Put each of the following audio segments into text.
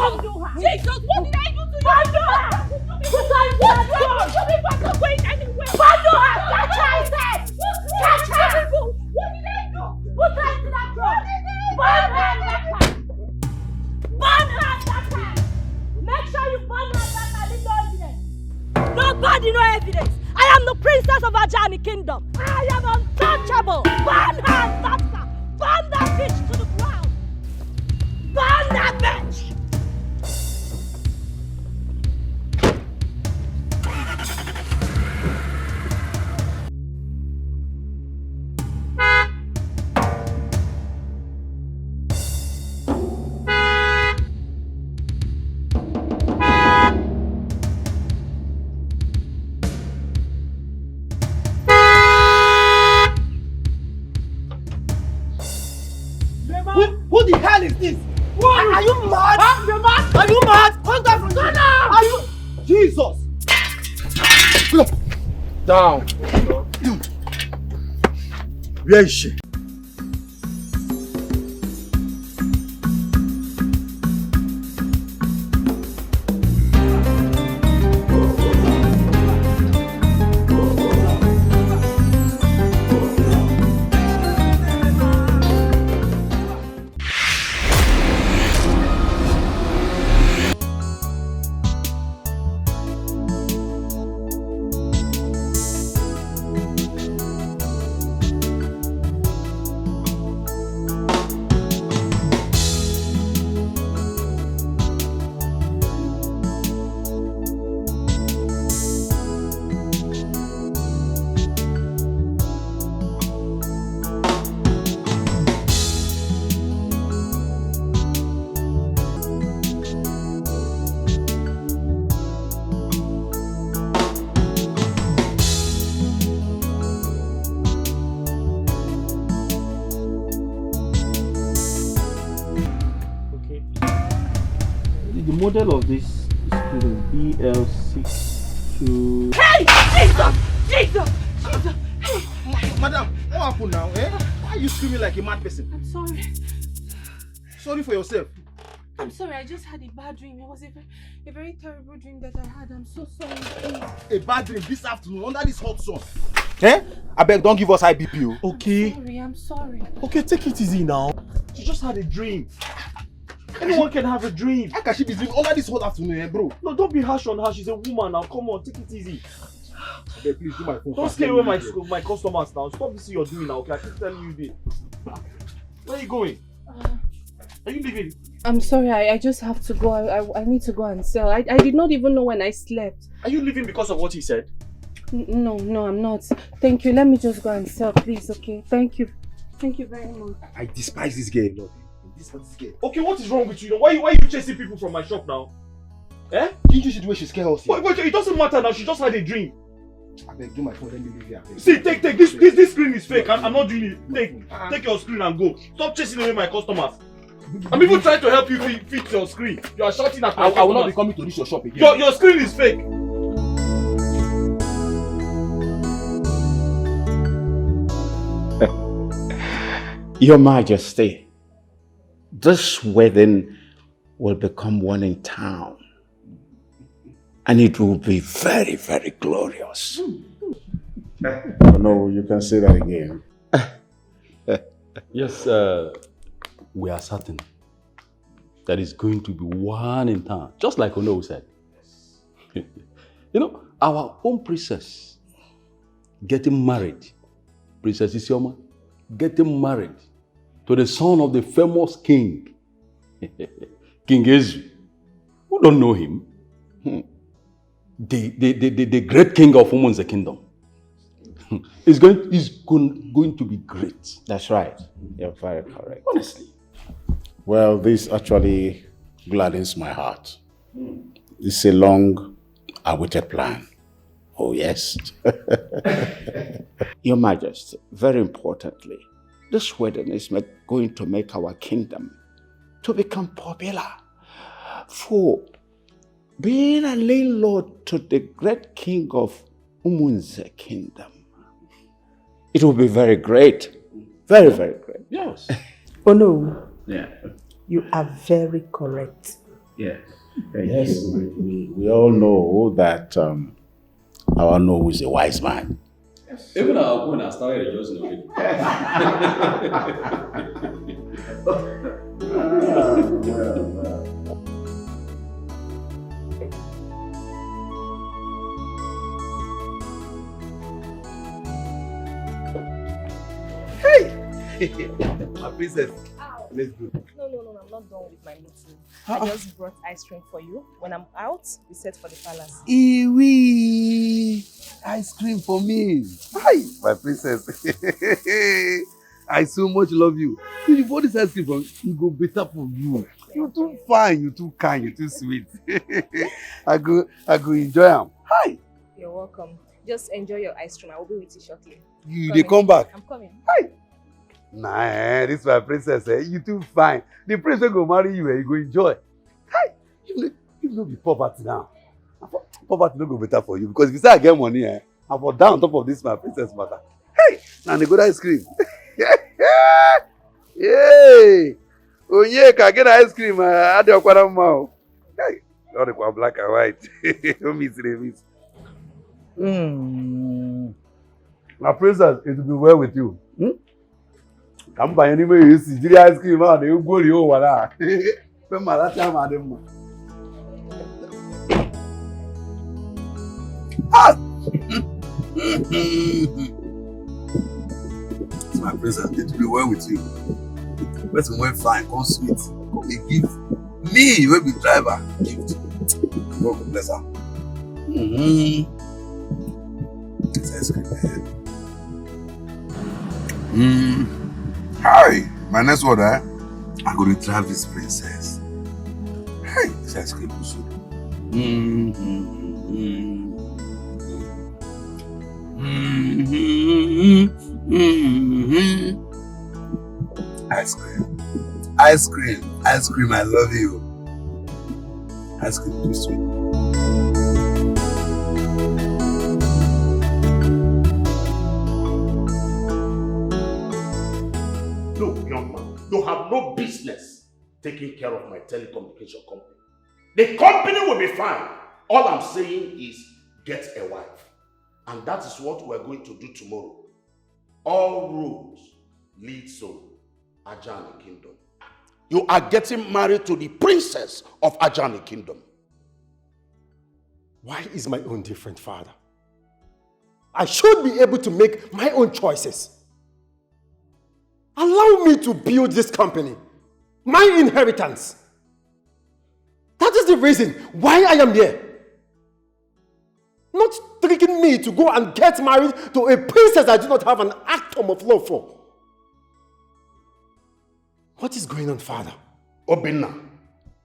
Jesus, what did I do to you? Bundle her! What are you doing? I'm not going anywhere. Bundle her! Catch her, I said! Catch her! What did I do? Who tried to that girl? Burn her and let her! Burn her and let her! Make sure you burn her and let her. Leave no evidence. Nobody, no evidence. I am the princess of Ajani Kingdom. I am untouchable. Burn her and let her. Burn that bitch to the ground. Burn that bitch! Who the hell is this? What? Are you mad? Huh? You're mad? Are you mad? Come down from there. Are you? Jesus! Down. Where is she? The model of this is BL62. Hey! Jesus! Jesus! Jesus! Madam, what happened now? Eh? Why are you screaming like a mad person? I'm sorry. Sorry for yourself. I'm sorry, I just had a bad dream. It was a very terrible dream that I had. I'm so sorry. Please. A bad dream this afternoon under this hot sun. Eh? I beg, don't give us high BP. Okay. I'm sorry. Okay, take it easy now. She just had a dream. Anyone can have a dream. How can she be dreaming under this hot afternoon, eh, bro? No, don't be harsh on her. She's a woman now. Come on, take it easy. Okay, please do my phone. Don't scare away my customers now. Stop this you're doing now, okay? I keep telling you this. Where are you going? Are you leaving? I'm sorry, I just have to go. I need to go and sell. I did not even know when I slept. Are you leaving because of what he said? No, I'm not. Thank you. Let me just go and sell, please, okay? Thank you. Thank you very much. I despise this girl a lot. This girl. Okay, what is wrong with you? Why are you chasing people from my shop now? Eh? Didn't you see the way she scared us? But it doesn't matter now. She just had a dream. I beg, do my phone. Let me leave here. See, take this screen is fake. I'm not doing it. Take your screen and go. Stop chasing away my customers. I'm even trying to help you fix your screen. You are shouting at my customers. I will not be coming to this your shop again. Your screen is fake. Your Majesty, this wedding will become one in town. And it will be very, very glorious. No, you can say that again. Yes, we are certain that it's going to be one in town, just like Ono said. You know, our own princess getting married, Princess Isioma, getting married to the son of the famous king, King Ezu. Who don't know him? The great king of Umunze Kingdom. It's going to be great. That's right. You're very correct. Honestly. Well, this actually gladdens my heart. It's a long-awaited plan. Oh, yes. Your Majesty, very importantly, this wedding is going to make our kingdom to become popular. For being a landlord to the great king of Umunze Kingdom, it will be very great. Very, very great. Yes. Oh no. Yeah. You are very correct. Yes. Yes, we all know that our No is a wise man. Even our own has started rejoicing already. My princess. Let's go. No, I'm not done with my meeting. I just brought ice cream for you. When I'm out, we set for the palace. Iwi! Ice cream for me. Hi, my princess. I so much love you. If you bought this ice cream from you, go better for you. You're too fine, you're too kind, you're too sweet. I go enjoy them. Hi. You're welcome. Just enjoy your ice cream. I will be with you shortly. They come back. I'm coming. Hi. Nah, this is my princess. You too fine. The prince will go marry you and you go enjoy. Hi. You no be poverty now. Poverty no go better for you because if you say I get money, I'm for down on top of this my princess matter. Hey, now they go ice cream. Yay! Oh yeah, can I get ice cream? I do quite mouth. Hey, not the black and white. Don't miss it, My princess, it will be well with you. Come by anyway, you see, the ice cream out, you go to over there. My princess, it will be well with you. Person went fine, come sweet, come be gift. Me, you will be driver, gift. God bless her. It's ice cream, man. Hi, my next word, I'm going to drive this princess. Hey, this ice cream is good. Ice cream. Ice cream. Ice cream, I love you. Ice cream, too sweet. Look, young man, you have no business taking care of my telecommunication company. The company will be fine. All I'm saying is get a wife. And that is what we're going to do tomorrow. All roads lead to Ajani Kingdom. You are getting married to the princess of Ajani Kingdom. Why is my own different, Father? I should be able to make my own choices. Allow me to build this company, my inheritance. That is the reason why I am here. Not tricking me to go and get married to a princess I do not have an atom of love for. What is going on, Father? Obinna,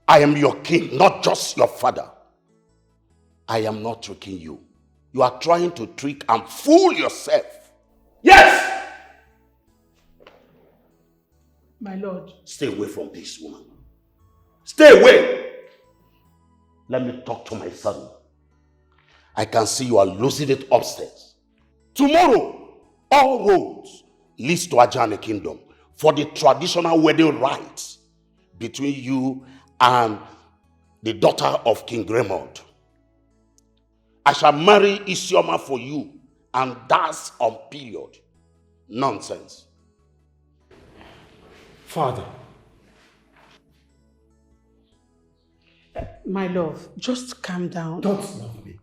I am your king, not just your father. I am not tricking you. You are trying to trick and fool yourself. Yes! My lord. Stay away from this woman. Stay away! Let me talk to my son. I can see you are losing it upstairs. Tomorrow, all roads lead to Ajani Kingdom for the traditional wedding rites between you and the daughter of King Raymond. I shall marry Isioma for you, and that's on period. Nonsense. Father. My love, just calm down. Don't love me.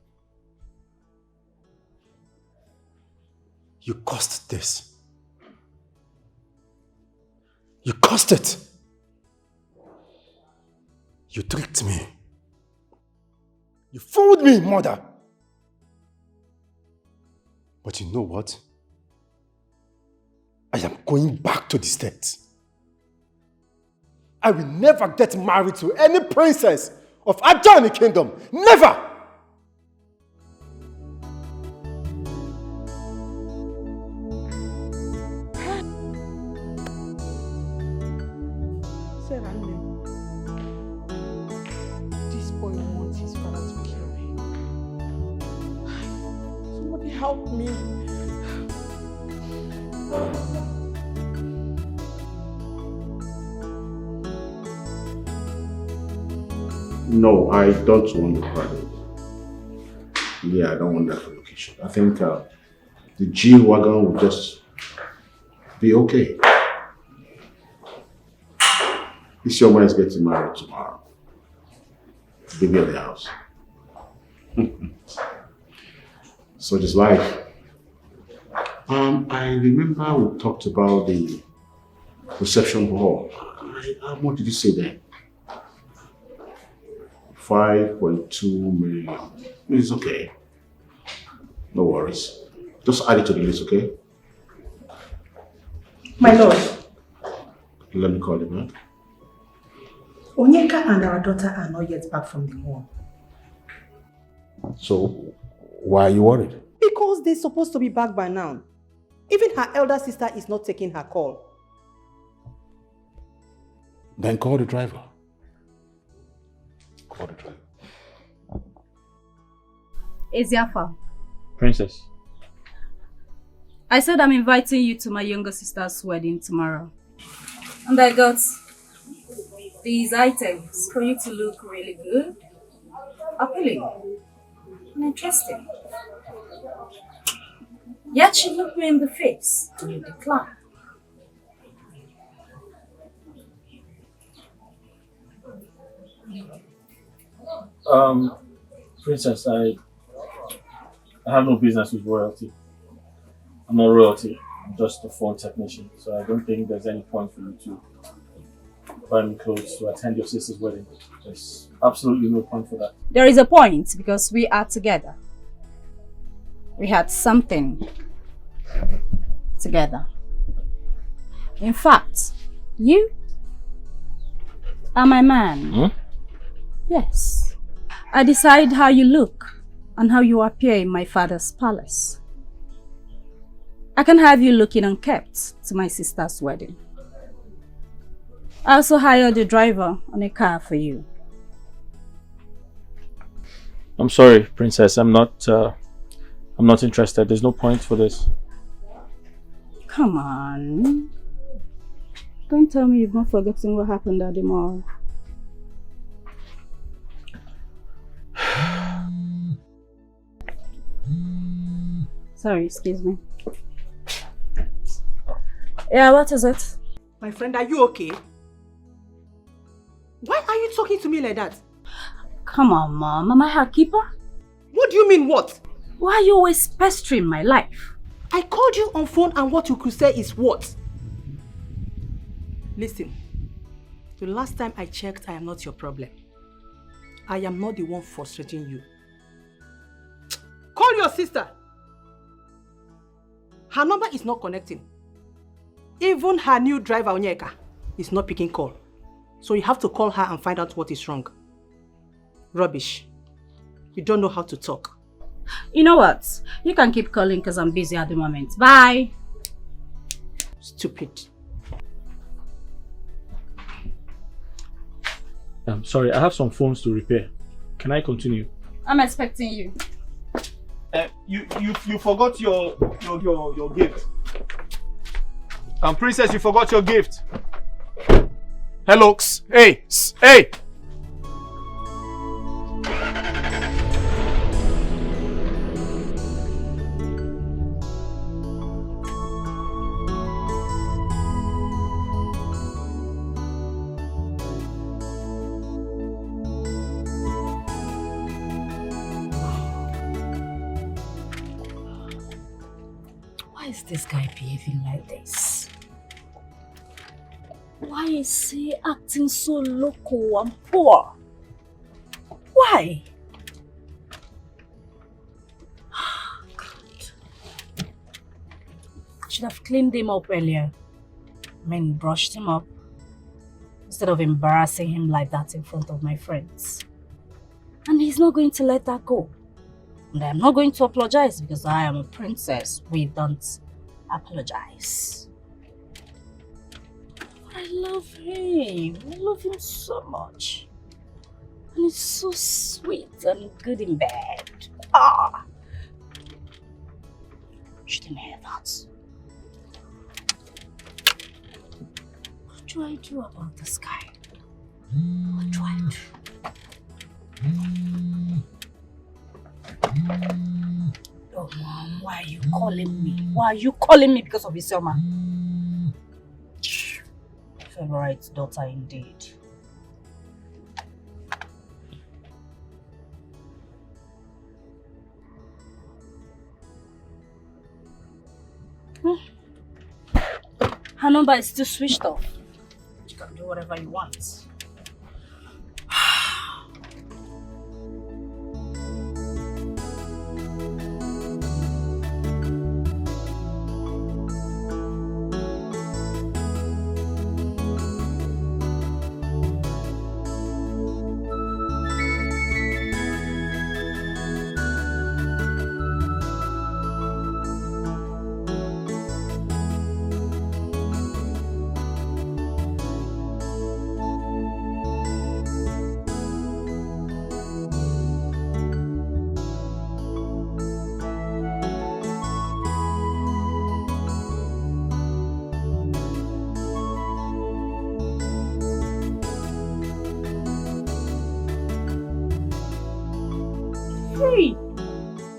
You caused this. You caused it. You tricked me. You fooled me, mother. But you know what? I am going back to the States. I will never get married to any princess of Ajani Kingdom. Never! This boy wants his father to kill him. Somebody help me. No, I don't want the private. Yeah, I don't want that relocation. I think the G-Wagon will just be okay. This young man is getting married tomorrow. Baby at the house. So just life. I remember we talked about the reception hall. How much did you say then? 5.2 million. It's okay. No worries. Just add it to the list, okay? My lord, Let me call him back. Onyeka and our daughter are not yet back from the war. So, why are you worried? Because they're supposed to be back by now. Even her elder sister is not taking her call. Then call the driver. Call the driver. Asafa, Princess. I said I'm inviting you to my younger sister's wedding tomorrow. And I got these items for you to look really good, appealing, and interesting. Yet she looked me in the face and you declined. Princess, I have no business with royalty. I'm not royalty. I'm just a phone technician. So I don't think there's any point for you to buy me clothes to attend your sister's wedding. There's absolutely no point for that. There is a point because we are together. We had something together. In fact, you are my man. Hmm? Yes. I decide how you look and how you appear in my father's palace. I can have you looking unkept to my sister's wedding. I also hired a driver and a car for you. I'm sorry, Princess. I'm not interested. There's no point for this. Come on. Don't tell me you've not forgotten what happened at the mall. Sorry, excuse me. Yeah, what is it? My friend, are you okay? Why are you talking to me like that? Come on, Mom. Am I her keeper? What do you mean what? Why are you always pestering my life? I called you on phone and what you could say is what? Listen, the last time I checked, I am not your problem. I am not the one frustrating you. Call your sister. Her number is not connecting. Even her new driver, Onyeka, is not picking call. So you have to call her and find out what is wrong. Rubbish. You don't know how to talk. You know what? You can keep calling because I'm busy at the moment. Bye. Stupid. I'm sorry, I have some phones to repair. Can I continue? I'm expecting you. You forgot your gift. Princess, you forgot your gift. Hello, hey. Why is this guy behaving like this? Why is he acting so loco and poor? Why? God. I should have cleaned him up earlier. Brushed him up. Instead of embarrassing him like that in front of my friends. And he's not going to let that go. And I'm not going to apologize because I am a princess. We don't apologize. I love him. I love him so much. And he's so sweet and good in bed. She didn't hear that. What do I do about this guy? What do I do? calling me? Why are you calling me because of Iselma? Favorite daughter indeed. Her number is still switched off. You can do whatever you want.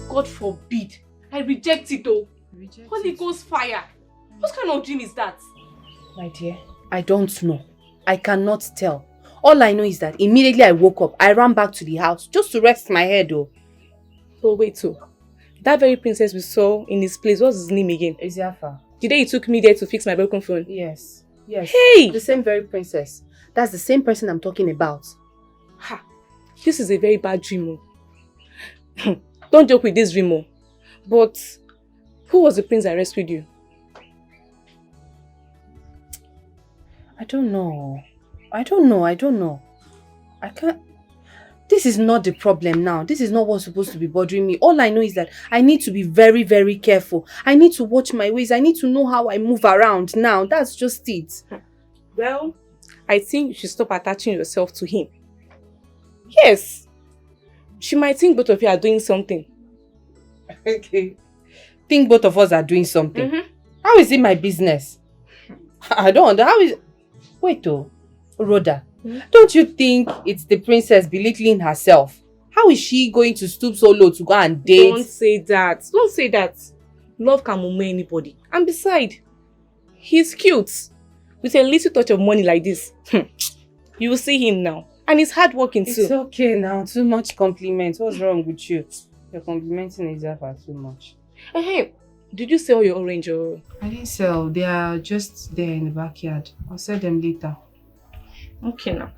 God forbid. I reject it though. Holy Ghost fire. What kind of dream is that? My dear, I don't know. I cannot tell. All I know is that immediately I woke up, I ran back to the house just to rest my head though. Oh wait so, that very princess we saw in his place, what's his name again? Asafa. The day he took me there to fix my broken phone? Yes. Yes. Hey! The same very princess. That's the same person I'm talking about. Ha! This is a very bad dream. Don't joke with this dream. But who was the prince that rescued you? I don't know. I can't... This is not the problem now. This is not what's supposed to be bothering me. All I know is that I need to be very, very careful. I need to watch my ways. I need to know how I move around now. That's just it. Well, I think you should stop attaching yourself to him. Yes. She might think both of you are doing something. Okay. Think both of us are doing something? How is it my business? I don't understand. How is... Wait though. Rhoda. Don't you think it's the princess belittling herself? How is she going to stoop so low to go and date? Don't say that. Don't say that. Love can move anybody. And besides, he's cute. With a little touch of money like this, you will see him now. And he's hardworking too. It's okay now. Too much compliments. What's wrong with you? You're complimenting Asafa too much. Hey, did you sell your orange or...? I didn't sell. They are just there in the backyard. I'll sell them later. Okay now.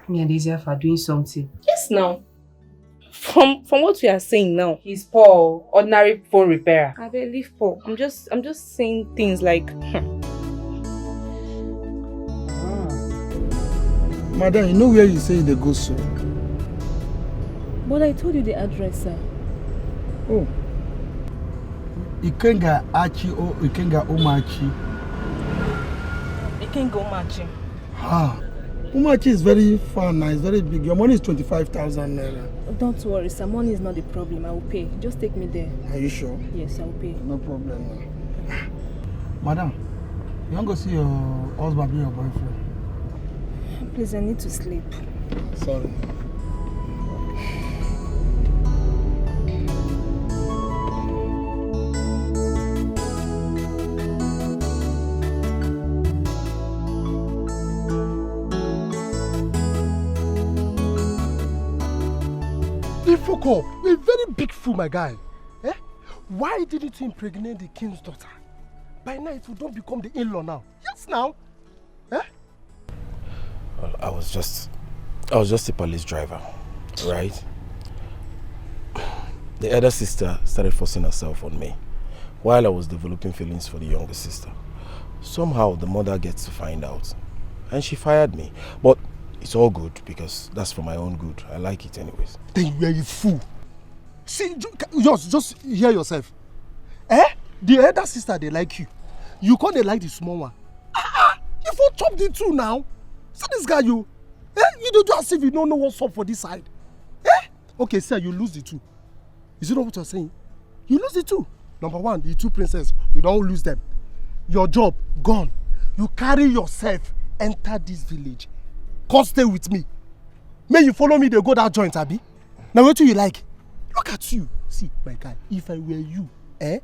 Me and Asafa are doing something. Yes now. From what we are saying now. He's Paul, ordinary phone repairer. I believe Paul. I'm just saying things like... Madam, you know where you say they go so? But I told you the address, sir. Oh. Ikenga Achi or Ikenga Umachi? Ikenga Umachi. Ah. Umachi is very far now, it's very big. Your money is 25,000 naira. Don't worry, sir. Money is not the problem. I will pay. Just take me there. Are you sure? Yes, I will pay. No problem. Madam, you want to see your husband or your boyfriend? Please, I need to sleep. Sorry. He fuck up. You're a very big fool, my guy. Eh? Why didn't you impregnate the king's daughter? By now it will don't become the in-law now. Yes, now. Eh? Well, I was just a police driver, right? The elder sister started forcing herself on me while I was developing feelings for the younger sister. Somehow the mother gets to find out and she fired me. But it's all good because that's for my own good. I like it anyways. Then you are a fool. See, just hear yourself. Eh? The elder sister, they like you. You can't they like the small one. You for chop the two now. See this guy, you. Eh? You do as if you don't know what's up for this side. Eh? Okay, sir, you lose the two. Is it not what you're saying? You lose the two. Number one, the two princesses, you don't lose them. Your job, gone. You carry yourself, enter this village. Come stay with me. May you follow me, they go that joint, Abi. Now what do you like? Look at you. See, my guy, if I were you, I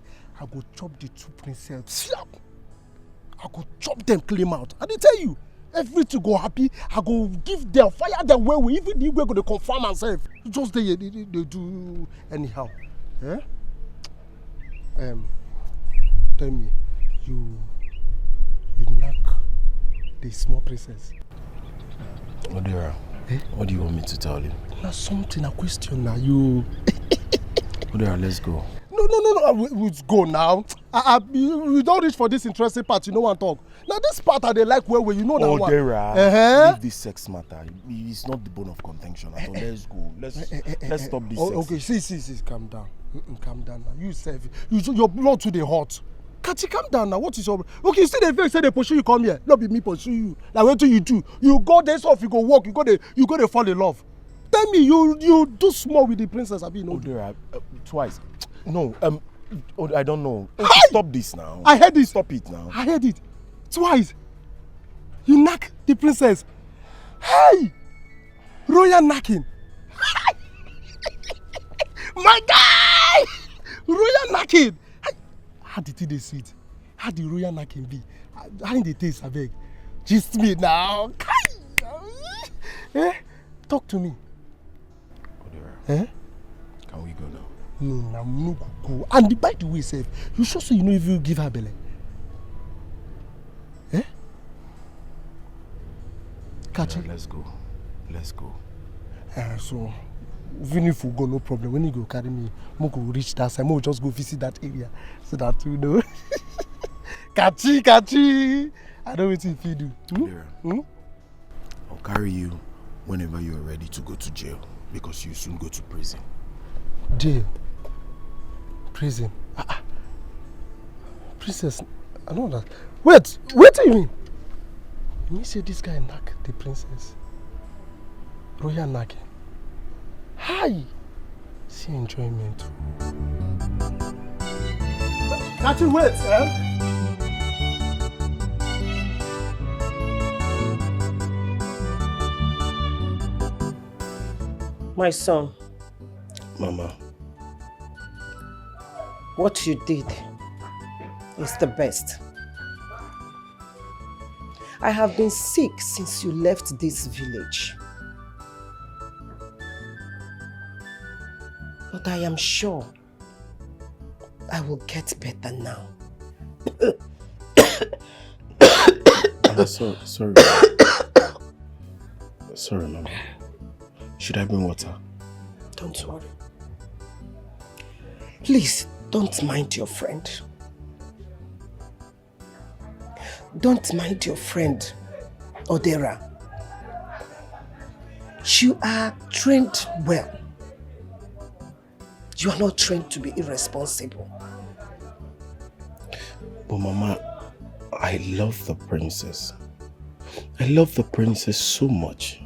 go chop the two princesses. I go chop them clean out. I dey tell you, everything go happy. I go give them, fire them where we even the way go to confirm myself. Just they do anyhow. Tell me, you knock the small princess. Odera, what do you want me to tell you? Now something, a question now, you... Odera, let's go. No, let's go now. We don't reach for this interesting part, you know what I talk. Now this part I they like where you know that one. Odera, leave this sex matter. It's not the bone of contention at all. Let's go. Let's stop this sex. Okay, see, calm down. Calm down now. You self, your blood to the heart. Kachi, calm down now. What is your... Okay, you see the face say they pursue you come here. Not be me pursue you. Like what do? You go there off, you go walk, you go to fall in love. Tell me, you do small with the princess, I mean. Odera, twice. No, I don't know. Hey! Stop this now. I heard it. Stop it now. I heard it. Twice. You knock the princess. Hey! Royal knocking. My guy! Royal knocking. How did they see it? How the royal knocking be? How did they taste, I beg? Just me now. Talk to me. Odera, can we go now? No, I'm no go. And by the way, Seth, you sure so you know if you give her belly? Catch it. Let's go. So, even if we go, no problem. When you go carry me, we go reach that side. We just go visit that area so that you know. Kachi. I don't wait if you do. I'll carry you whenever you are ready to go to jail because you soon go to prison. Jail? Prison? Princess, I know that. Wait, what do you mean? You mean say this guy knock the princess? Royal knocking. Hi! See enjoyment. Can't you wait, My son. Mama. What you did is the best. I have been sick since you left this village. But I am sure I will get better now. Mama, sorry. Sorry, Mama. Should I bring water? Don't worry. Please, don't mind your friend. Don't mind your friend, Odera. You are trained well. You are not trained to be irresponsible. But Mama, I love the princess. I love the princess so much.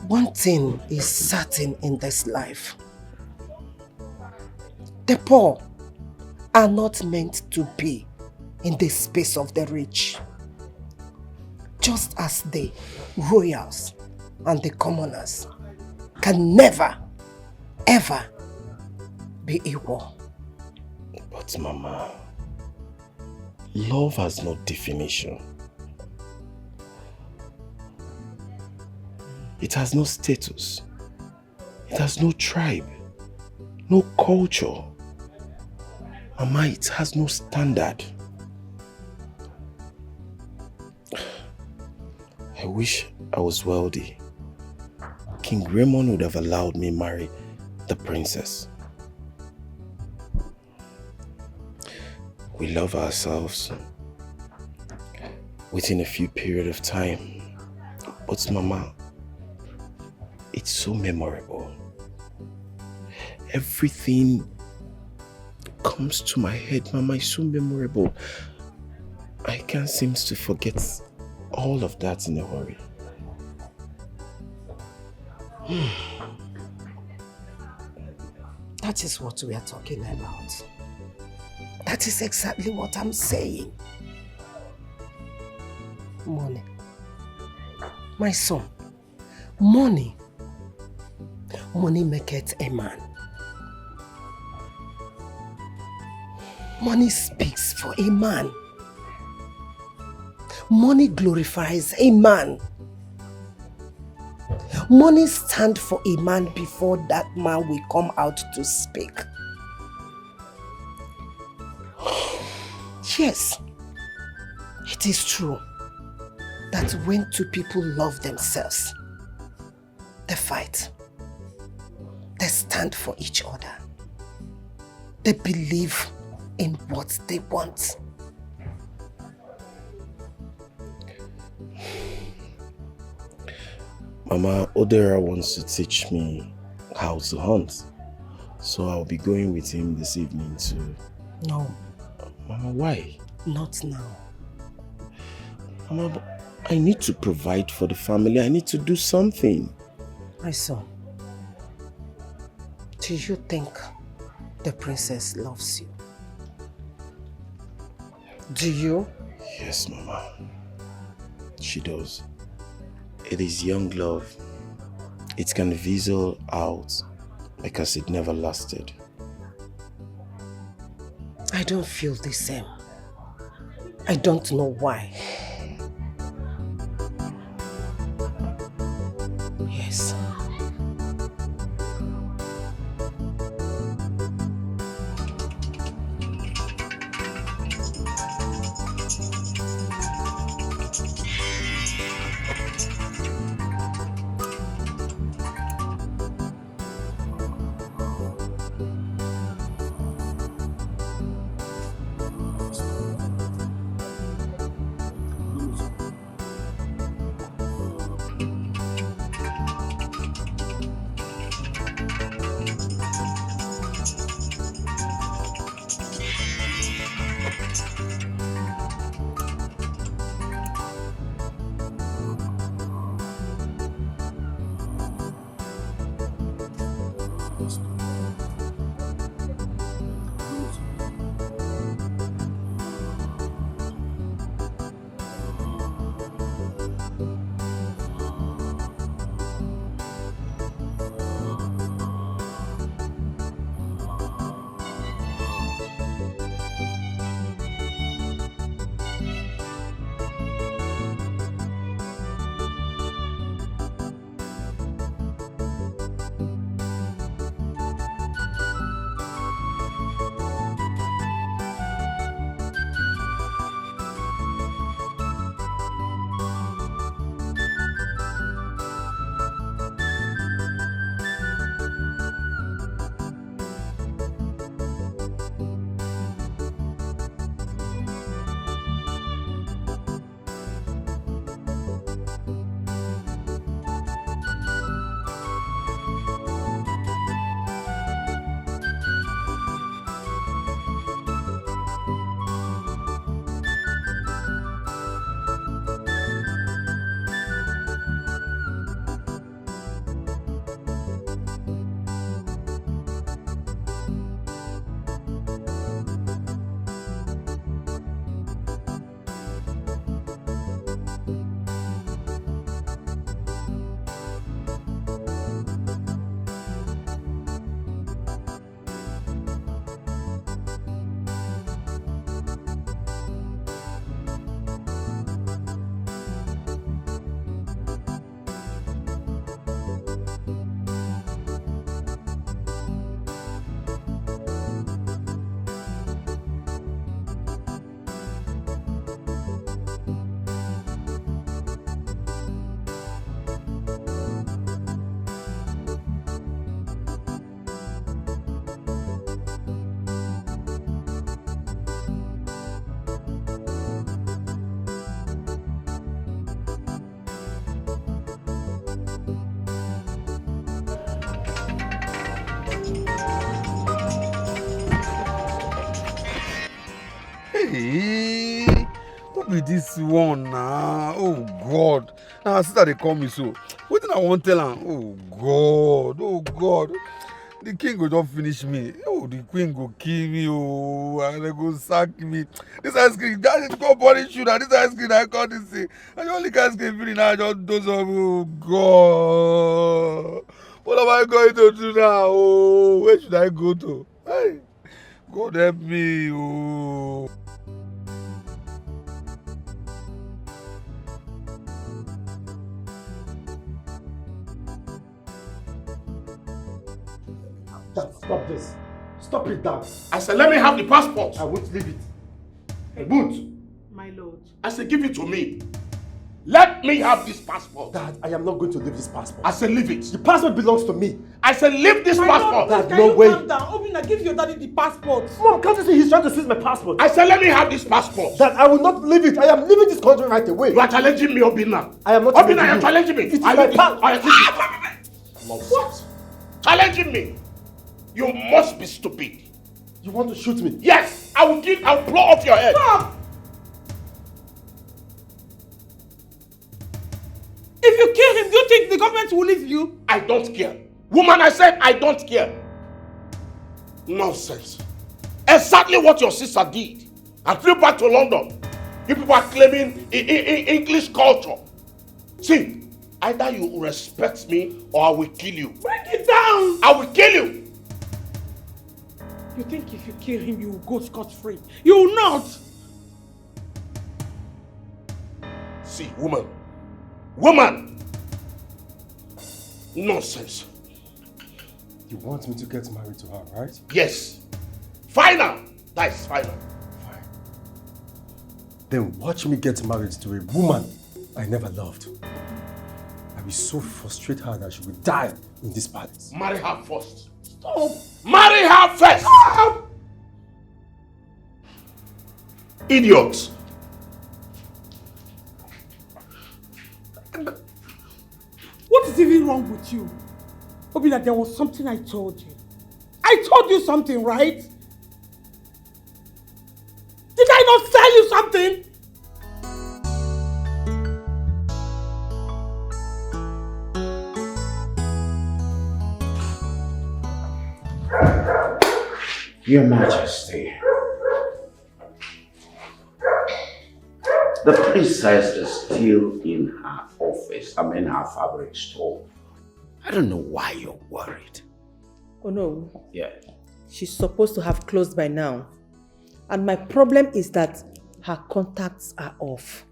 One thing is certain in this life. The poor are not meant to be in the space of the rich. Just as the royals and the commoners can never, ever be equal. But Mama, love has no definition. It has no status. It has no tribe, no culture. Mama, it has no standard. I wish I was wealthy. King Raymond would have allowed me marry the princess. We love ourselves within a few period of time. But Mama, it's so memorable. Everything comes to my head, Mama. It's so memorable. I can't seem to forget all of that in a hurry. That is what we are talking about. That is exactly what I'm saying. Money. My son, money Money maketh a man. Money speaks for a man. Money glorifies a man. Money stands for a man before that man will come out to speak. Yes, it is true that when two people love themselves, they fight. They stand for each other. They believe in what they want. Mama, Odera wants to teach me how to hunt. So I'll be going with him this evening to... No. Mama, why? Not now. Mama, but I need to provide for the family. I need to do something. My son, do you think the princess loves you? Do you? Yes, Mama. She does. It is young love. It can fizzle out because it never lasted. I don't feel the same. I don't know why. Yes. Hey, what be this one now? Oh God. Now sister they call me so. What did I want to tell her? Oh God, oh God. The king go just finish me. Oh, the queen go kill me. Oh, and they go sack me. This ice cream, that is go body shoot. And this ice cream, I call this thing. And the only ice cream feeling now just does of oh God. What am I going to do now? Oh, where should I go to? Hey, God help me. Oh. Dad, stop this. Stop it, Dad. I said, let me have the passport. I won't leave it. I won't. My lord. I said, give it to me. Let me have this passport. Dad, I am not going to leave this passport. I said, leave it. The passport belongs to me. I said, leave this passport. Dad, Can no you way. calm down? Obina, give your daddy the passport. Mom, can't you see he's trying to seize my passport? I said, let me have this passport. Dad, I will not leave it. I am leaving this country right away. You are challenging me, Obina. I am not Obina, challenging you are you. challenging me. It is my passport. What? Challenging me. You must be stupid. You want to shoot me? Yes, I'll blow off your head. Stop! If you kill him, do you think the government will leave you? I don't care. Woman, I said I don't care. Nonsense. Exactly what your sister did. And flew back to London. You people are claiming English culture. See, either you respect me or I will kill you. Bring it down! I will kill you. You think if you kill him, you will go scot-free? You will not! See, woman. Woman! Nonsense. You want me to get married to her, right? Yes. Final. That is final. Fine. Then watch me get married to a woman I never loved. I will so frustrate her that she will die in this palace. Marry her first. Stop. Marry her first. Stop. Idiots. What is even wrong with you? Obina, there was something I told you. I told you something, right? Did I not tell you something? Your Majesty, the princess is still in her office, her fabric store. I don't know why you're worried. Oh no. Yeah. She's supposed to have closed by now. And my problem is that her contacts are off.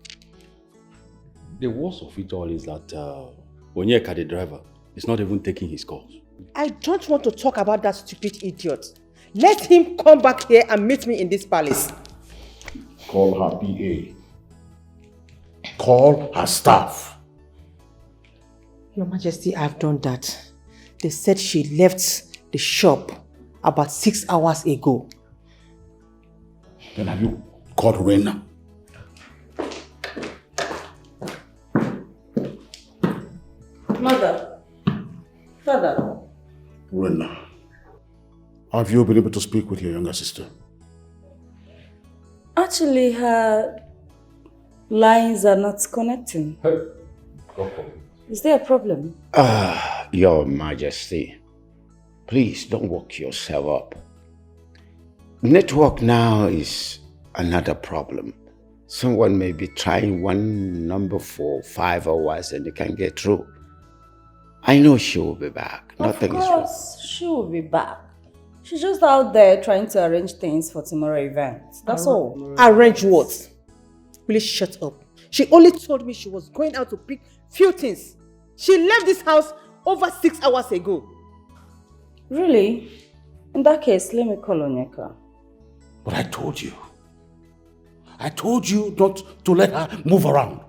The worst of it all is that Onyeka, the driver, is not even taking his calls. I don't want to talk about that stupid idiot. Let him come back here and meet me in this palace. Call her PA. Call her staff. Your Majesty, I've done that. They said she left the shop about 6 hours ago. Then have you called Rena? Mother. Father. Rena, have you been able to speak with your younger sister? Actually, her lines are not connecting. Is there a problem? Your Majesty, please don't work yourself up. Network now is another problem. Someone may be trying one number for 5 hours and they can't get through. I know she will be back. Nothing is wrong. Of course, she will be back. She's just out there trying to arrange things for tomorrow's event. That's all. Arrange what? Please shut up. She only told me she was going out to pick few things. She left this house over 6 hours ago. Really? In that case, let me call Onyeka. But I told you not to let her move around.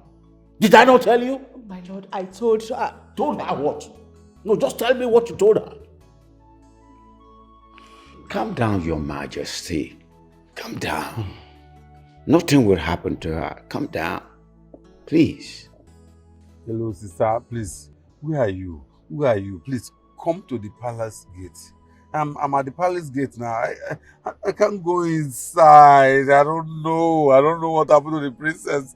Did I not tell you? My lord, I told her. Told her what? No, just tell me what you told her. Calm down, Your Majesty. Calm down. Nothing will happen to her. Calm down. Please. Hello, sister. Please, where are you? Where are you? Please, come to the palace gate. I'm at the palace gate now. I can't go inside. I don't know. I don't know what happened to the princess.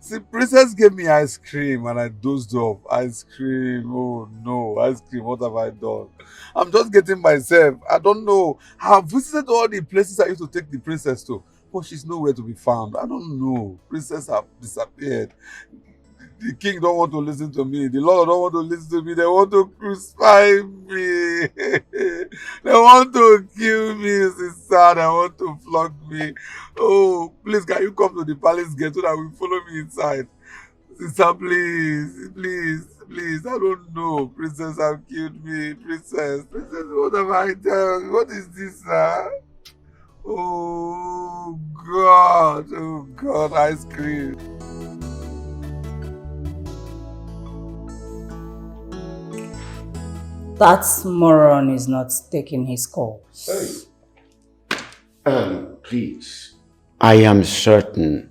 See, princess gave me ice cream and I dozed off. Ice cream. Oh no, ice cream. What have I done? I'm just getting myself. I don't know. I've visited all the places I used to take the princess to, but she's nowhere to be found. I don't know. Princess have disappeared. The king don't want to listen to me. The Lord don't want to listen to me. They want to crucify me. They want to kill me, sister. They want to flog me. Oh, please, can you come to the palace gate so that we follow me inside? Sister, please, please, please. I don't know. Princess have killed me. Princess, what have I done? What is this, Oh God, ice cream. That moron is not taking his calls. Please. I am certain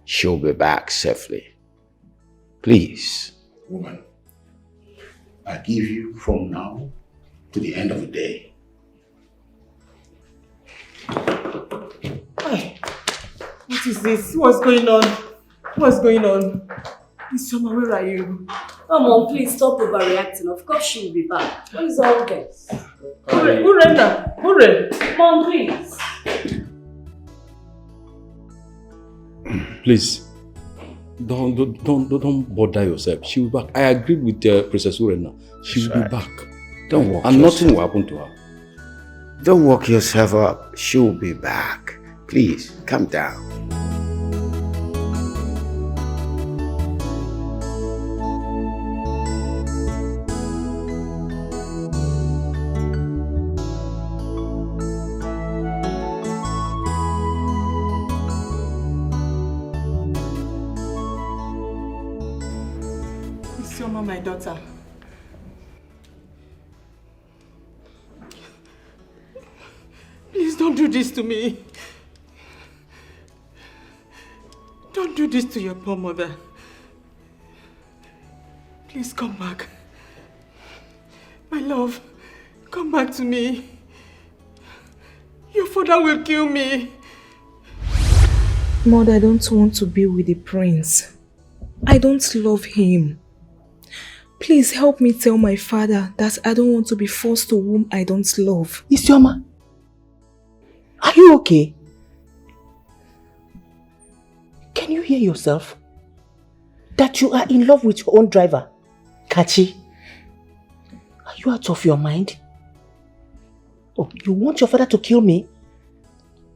she'll be back safely. Please. Woman, I give you from now to the end of the day. Hey, what is this? What's going on? What's going on? Isioma, where are you? Mom, please stop overreacting. Of course she will be back. What is all this? Hurry now. Hurry. Mom, please. Please, don't bother yourself. She will be back. I agreed with Princess Urena. She will be back. Don't work and yourself. nothing will happen to her. Don't work yourself up. She'll be back. Please, calm down. Isioma, my daughter. Please don't do this to me. Don't do this to your poor mother. Please come back. My love, come back to me. Your father will kill me. Mother, I don't want to be with the prince. I don't love him. Please help me tell my father that I don't want to be forced to whom I don't love. Isioma, are you okay? Can you hear yourself? That you are in love with your own driver, Kachi? Are you out of your mind? Oh, you want your father to kill me?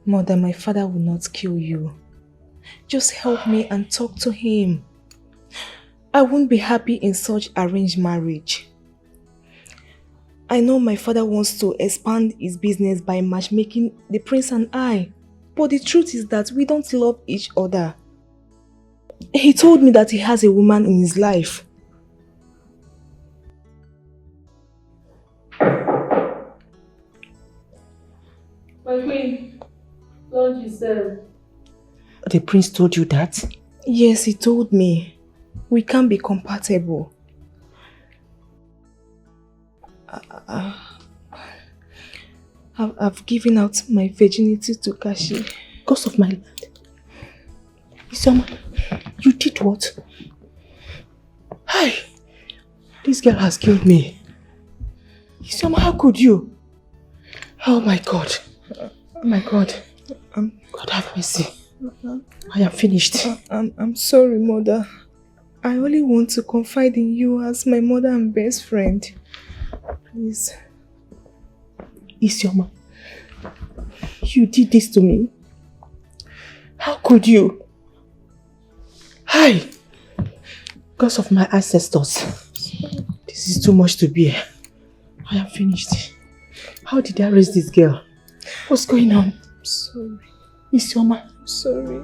Mother, my father will not kill you. Just help me and talk to him. I won't be happy in such arranged marriage. I know my father wants to expand his business by matchmaking the prince and I. But the truth is that we don't love each other. He told me that he has a woman in his life. My queen, lunch is served. The prince told you that? Yes, he told me. We can't be compatible. I've given out my virginity to Kashi. Because of my land. Isioma, you did what? Hi, this girl has killed me. Isioma, how could you? Oh my God. Oh my God. God have mercy. I am finished. I'm sorry, Mother. I only want to confide in you as my mother and best friend. Please. Isioma, you did this to me? How could you? Hi! Because of my ancestors. This is too much to bear. I am finished. How did I raise this girl? What's going on? I'm sorry. Isioma. I'm sorry.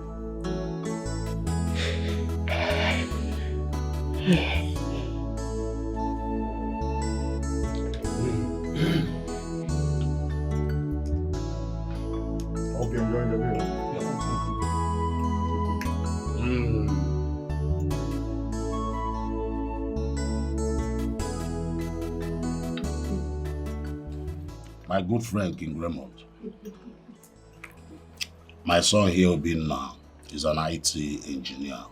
Hope you're enjoying the meal. My good friend King Raymond. My son here now is an IT engineer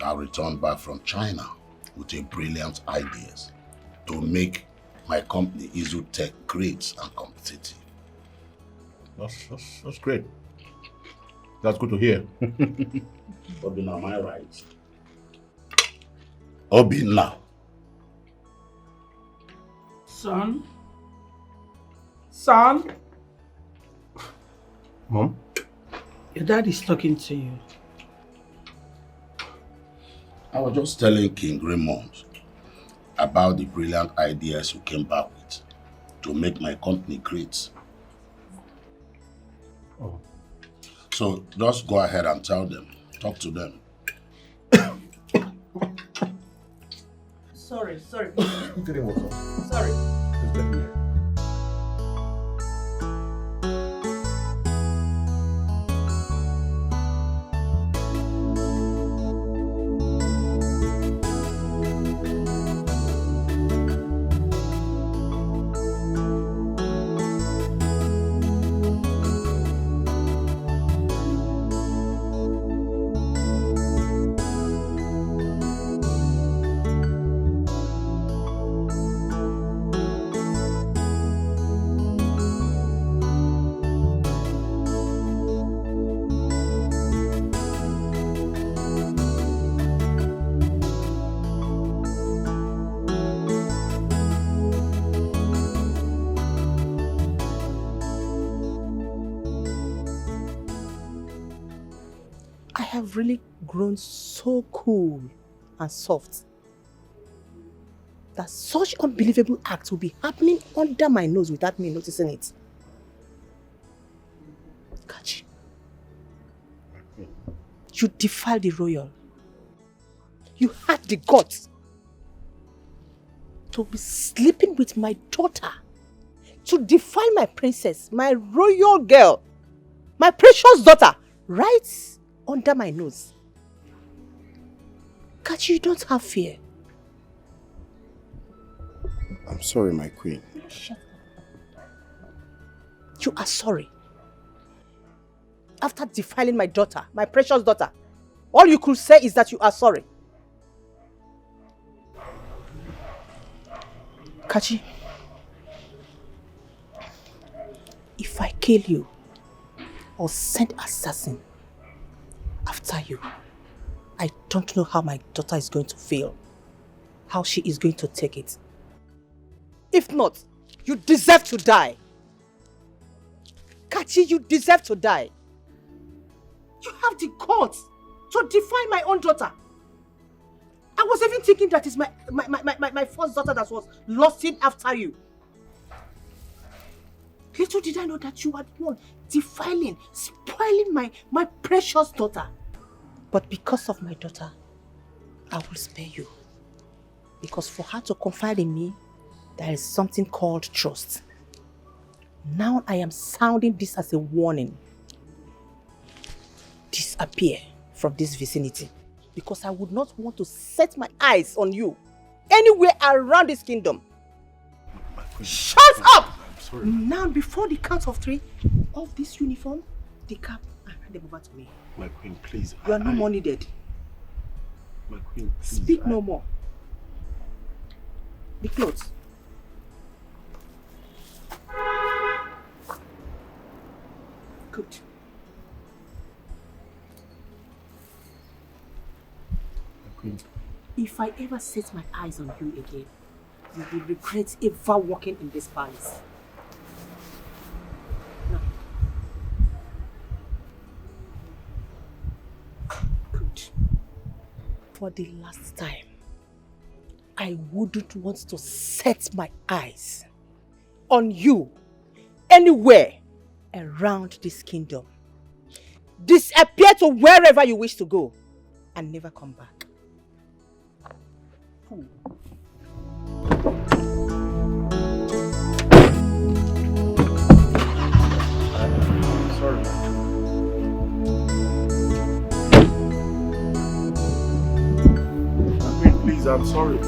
that returned back from China with a brilliant ideas to make my company Izu Tech great and competitive. That's great. That's good to hear. But then am I right Obinna. Son? Son? Mom? Your dad is talking to you. I was just telling King Raymond about the brilliant ideas you came back with to make my company great. Oh. So just go ahead and tell them, talk to them. Sorry. Sorry. I have really grown so cool and soft that such unbelievable acts will be happening under my nose without me noticing it. Kachi, you defiled the royal. You had the guts to be sleeping with my daughter, to defile my princess, my royal girl, my precious daughter, right under my nose. Kachi, you don't have fear. I'm sorry, my queen. Shut up. You are sorry. After defiling my daughter, my precious daughter, all you could say is that you are sorry. Kachi, if I kill you or send assassin after you, I don't know how my daughter is going to feel, how she is going to take it. If not, you deserve to die. Kachi, you deserve to die. You have the guts to define my own daughter. I was even thinking that is my first daughter that was lost in after you. Little did I know that you were the one defiling, spoiling my precious daughter. But because of my daughter, I will spare you. Because for her to confide in me, there is something called trust. Now I am sounding this as a warning. Disappear from this vicinity. Because I would not want to set my eyes on you anywhere around this kingdom. Shut up! I'm sorry. Now, before the count of 3, of this uniform, the cap, and hand them over to me. My queen, please. You are no more needed. My queen, please. Speak no more. The clothes. Good. My queen. If I ever set my eyes on you again, you will regret ever walking in this palace. No. Good. For the last time, I wouldn't want to set my eyes on you anywhere around this kingdom. Disappear to wherever you wish to go and never come back. Ooh. Sorry. My queen, please, I'm sorry.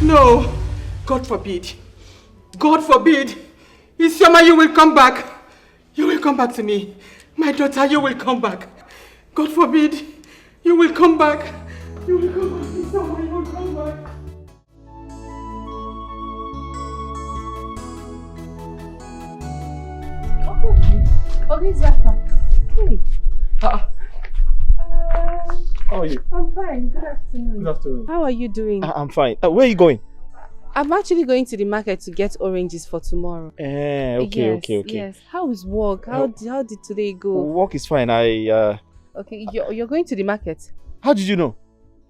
No. God forbid. God forbid. Isioma, you will come back. You will come back to me. My daughter, you will come back. God forbid. You will come back. You will come back. Isioma, you will come back. Okay, Zafa. Hey. How are you? I'm fine. Good afternoon. Good afternoon. How are you doing? I'm fine. Where are you going? I'm actually going to the market to get oranges for tomorrow. Okay. Yes. How is work? How did today go? Work is fine. Okay, you're going to the market? How did you know?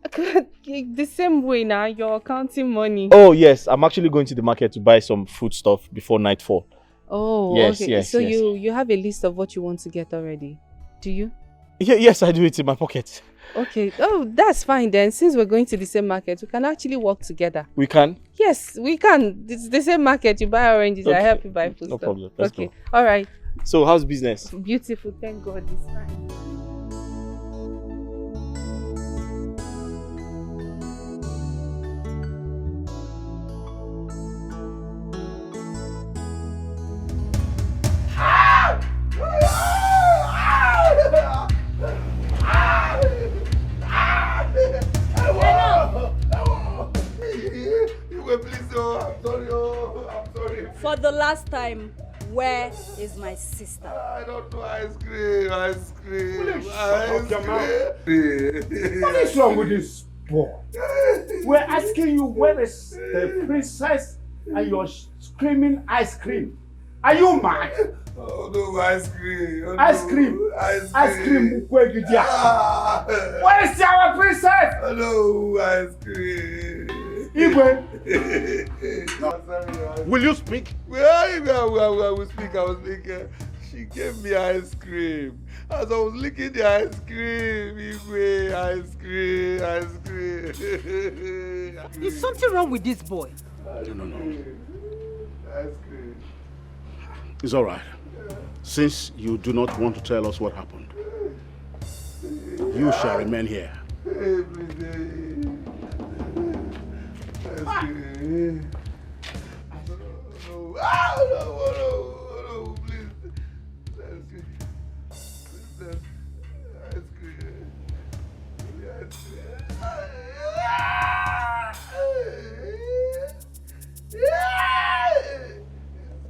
The same way now, you're counting money. Oh yes, I'm actually going to the market to buy some food stuff before nightfall. Oh, yes, okay. Yes, so yes. you have a list of what you want to get already, do you? Yes, I do it in my pocket. Okay. Oh, that's fine then. Since we're going to the same market, we can actually work together. We can? Yes, we can. It's the same market. You buy oranges, I help you buy food No stuff. problem. Let's go. All right. So how's business? Beautiful. Thank God. It's fine. For the last time, where is my sister? I don't know. Ice cream. What is wrong with this boy? We're asking you where is the princess and you're screaming ice cream. Are you mad? Oh no, ice cream. Oh, ice cream. No. Ice cream. Where is our princess? Oh no, ice cream. Igwe. Will you speak? I will speak. I was thinking. She gave me ice cream. As I was licking the ice cream, Igwe, ice cream. Is something wrong with this boy? No. Ice cream. It's all right. Since you do not want to tell us what happened, you shall remain here. Every day. Ice cream. No, please. Ice cream. Ice cream.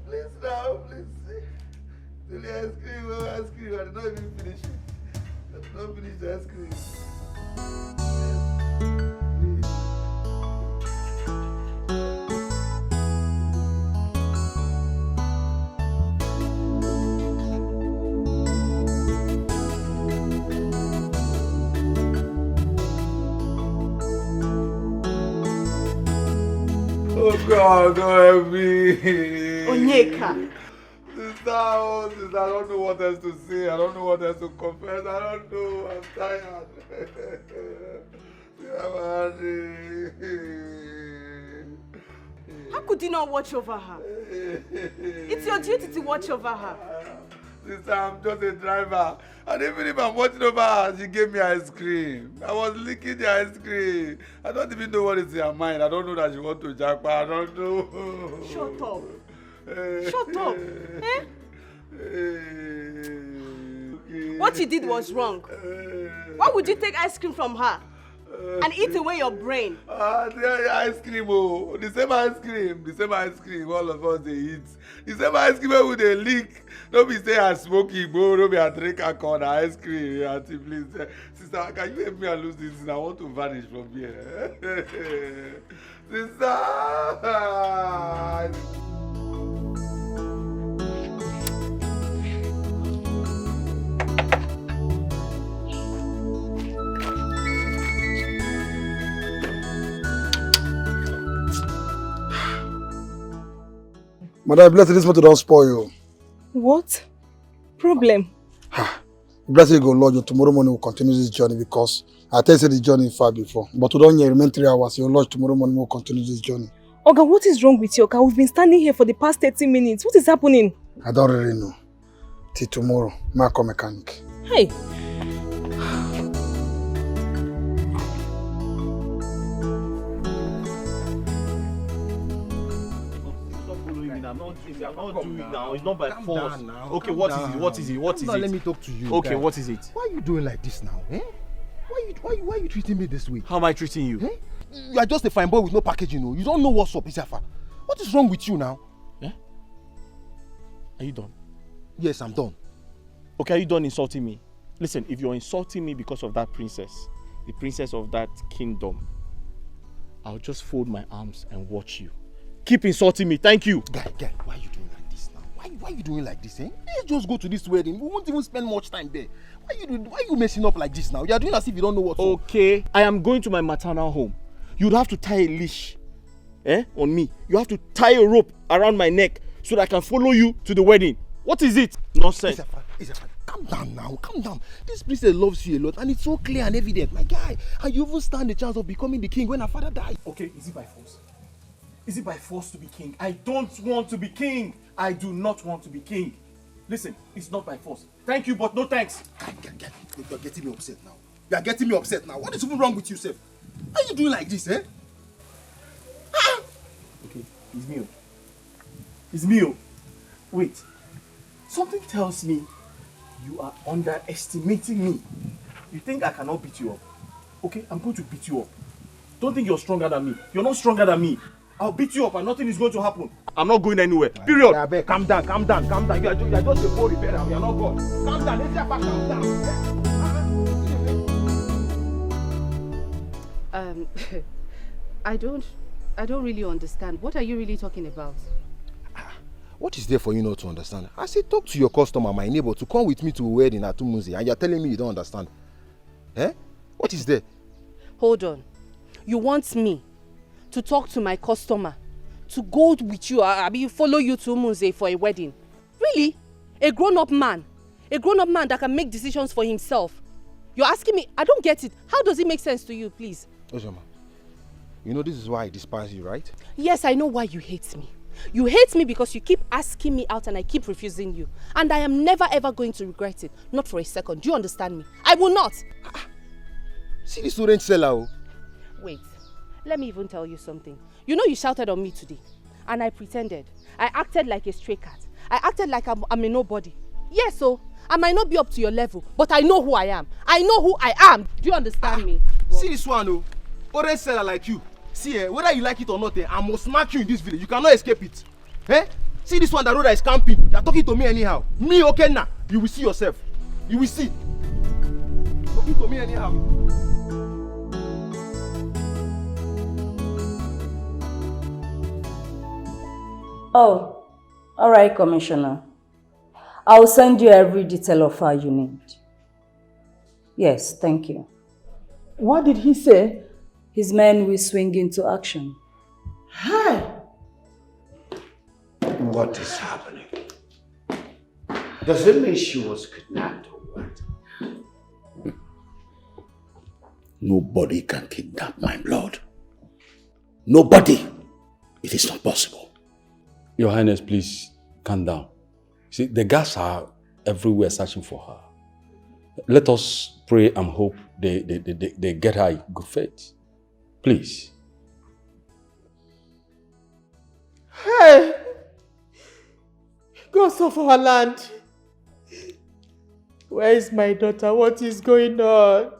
Please now, please. The ice cream. I did not even finish it. I did not finish the ice cream. Oh God, don't help me. Onyeka. Sister, I don't know what else to say. I don't know what else to confess. I don't know. I'm tired. How could you not watch over her? It's your duty to watch over her. Sister, I'm just a driver. And even if I'm watching over her, she gave me ice cream. I was licking the ice cream. I don't even know what is in her mind. I don't know that she wants to jackpot. I don't know. Shut up. Shut up. What you did was wrong. Why would you take ice cream from her and eat away your brain? The ice cream, oh. The same ice cream all of us they eat. The same ice cream wey we dey lick. Don't be say I smoke igbo, don't be I drink alcohol, na ice cream. Auntie, please. Sister, can you help me and lose this? I want to vanish from here. Sister! Madam, bless this motor don't spoil you. What? Problem? Bless you go lodge you. Tomorrow morning we'll continue this journey because I tell you the journey far before. But we don't remain 3 hours. You lodge tomorrow morning we'll continue this journey. Oga, what is wrong with you? Oga, we've been standing here for the past 30 minutes. What is happening? I don't really know. Till tomorrow, Marco mechanic. Hey. I'm not doing now. It's not by Calm force. down now. Okay, Calm what is down. it? What is it? What is Calm down, it? let me talk to you. Okay, guy. what is it? Why are you doing like this now? Eh? Why are you treating me this way? How am I treating you? Eh? You are just a fine boy with no packaging, you know. You don't know what's up, Asafa. What is wrong with you now? Yeah? Are you done? Yes, I'm done. Okay, are you done insulting me? Listen, if you're insulting me because of that princess, the princess of that kingdom, I'll just fold my arms and watch you. Keep insulting me, thank you. Guy, why are you doing like this now? Why are you doing like this, eh? Let's just go to this wedding. We won't even spend much time there. Why are you messing up like this now? You are doing as if you don't know what's up. Okay, I am going to my maternal home. You'd have to tie a leash on me. You have to tie a rope around my neck so that I can follow you to the wedding. What is it? Nonsense. Asafa, calm down now, calm down. This princess loves you a lot and it's so clear and evident, my guy. And you even stand the chance of becoming the king when her father died. Okay, is it by force? Is it by force to be king? I don't want to be king. I do not want to be king. Listen, it's not by force. Thank you, but no thanks. Guy, you're getting me upset now. You are getting me upset now. What is even wrong with you, Seth? Why are you doing like this, eh? Okay, it's me. It's me. Wait. Something tells me you are underestimating me. You think I cannot beat you up? Okay, I'm going to beat you up. Don't think you're stronger than me. You're not stronger than me. I'll beat you up and nothing is going to happen. I'm not going anywhere. Period. Yeah, calm down. You are just a poor repairer. We are not God. Calm down. Let's calm down. I don't really understand. What are you really talking about? What is there for you not to understand? I said talk to your customer, my neighbor, to come with me to a wedding at Tumuzi, and you're telling me you don't understand. Eh? What is there? Hold on. You want me to talk to my customer, to go with you, follow you to Tumuzi for a wedding? Really? A grown-up man that can make decisions for himself. You're asking me, I don't get it. How does it make sense to you, please? Ojoma, you know this is why I despise you, right? Yes, I know why you hate me. You hate me because you keep asking me out and I keep refusing you. And I am never ever going to regret it. Not for a second. Do you understand me? I will not. See this orange seller. Wait. Let me even tell you something. You know you shouted on me today. And I pretended. I acted like a stray cat. I acted like I'm a nobody. Yes, so I might not be up to your level, but I know who I am. I know who I am. Do you understand me? See this one, orange seller like you. See, whether you like it or not, I must smack you in this village. You cannot escape it. Eh? See this one, the road that is camping. You are talking to me anyhow. Me, okay now. You will see yourself. You will see. Talking to me anyhow. Oh, all right, Commissioner. I'll send you every detail of her you need. Yes, thank you. What did he say? His men will swing into action. Hi. What is happening? Does it mean she was kidnapped or what? Nobody can kidnap my blood. Nobody. It is not possible. Your Highness, please calm down. See, the guards are everywhere searching for her. Let us pray and hope they get her in good faith. Please. Hey! Gods of our land. Where is my daughter? What is going on?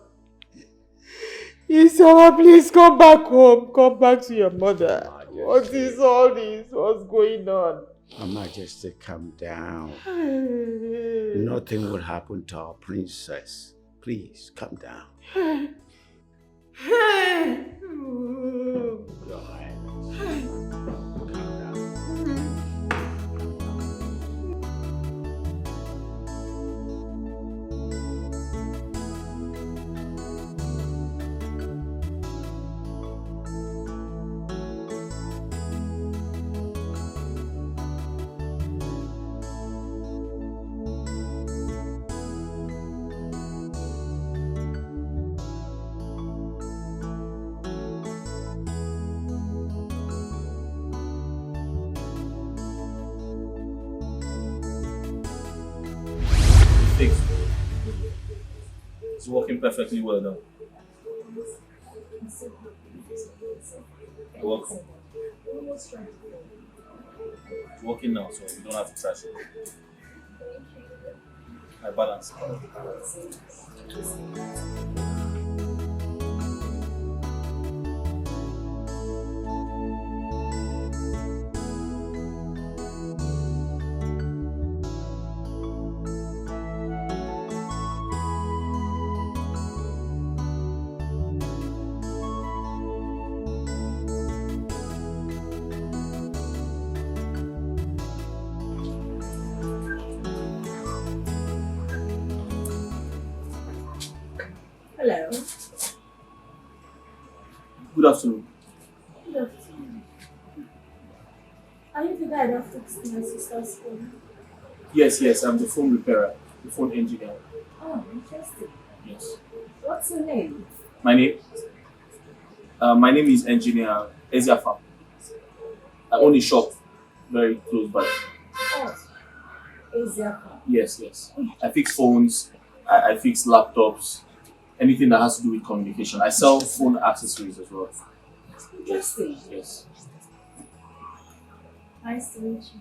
Isawa, please come back home. Come back to your mother. What is all this? What's going on? Her Majesty, calm down. Nothing will happen to our princess. Please, calm down. Hey! Your Highness. Calm down. Fixed. It's working perfectly well now. You're welcome. It's working now, so we don't have to trash it. My balance. Hello. Good afternoon. Good afternoon. Are you the guy that fixed my sister's phone? Yes, I'm the phone repairer, the phone engineer. Oh, interesting. Yes. What's your name? My name is Engineer Asafa. I own a shop very close by. Oh, Asafa. Yes. I fix phones, I fix laptops, anything that has to do with communication. I sell phone accessories as well. Interesting. Yes. Nice to meet you.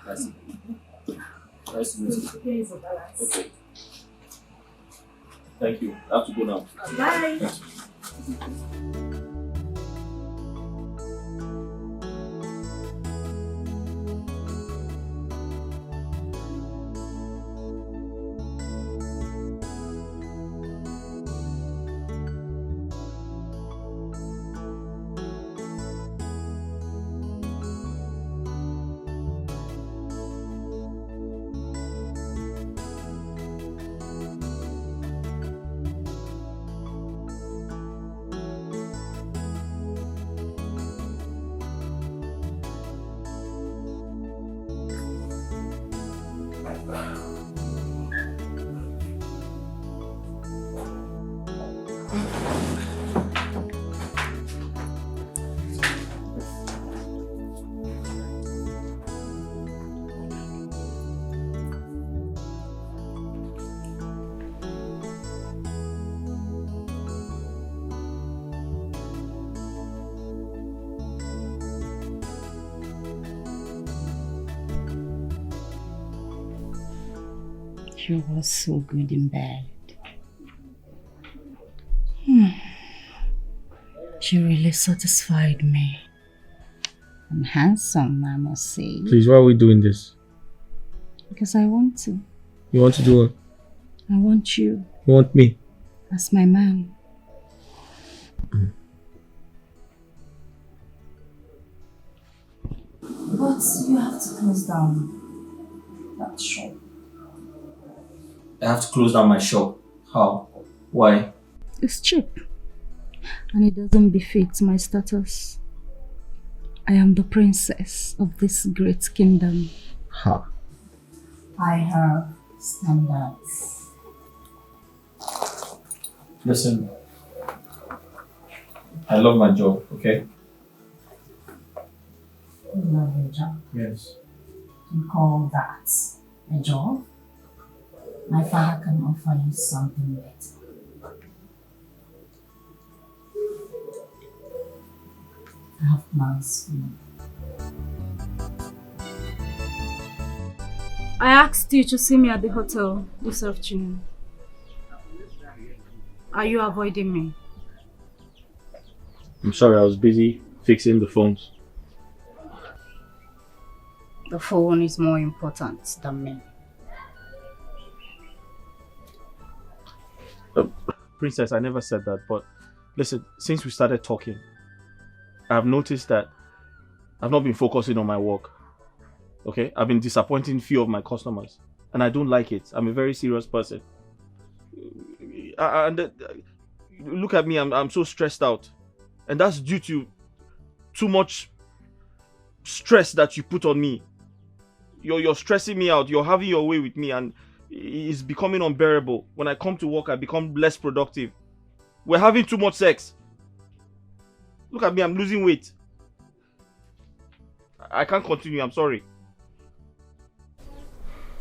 Nice to meet you. Here's a balance. Okay. Thank you. I have to go now. Bye. You were so good in bed. She really satisfied me. And handsome, I must say. Please, why are we doing this? Because I want to. You want to do what? I want you. You want me? As my man. But you have to close down that shop. I have to close down my shop. How? Why? It's cheap. And it doesn't befit my status. I am the princess of this great kingdom. Ha. I have standards. Listen. I love my job, okay? You love your job. Yes. You call that a job? My father can offer you something better. I have plans for you. I asked you to see me at the hotel this afternoon. Are you avoiding me? I'm sorry, I was busy fixing the phones. The phone is more important than me. Princess, I never said that, but listen, since we started talking, I've noticed that I've not been focusing on my work. Okay? I've been disappointing few of my customers, and I don't like it. I'm a very serious person. And look at me, I'm so stressed out. And that's due to too much stress that you put on me. You're stressing me out, you're having your way with me, and it's becoming unbearable. When I come to work, I become less productive. We're having too much sex. Look at me, I'm losing weight. I can't continue, I'm sorry.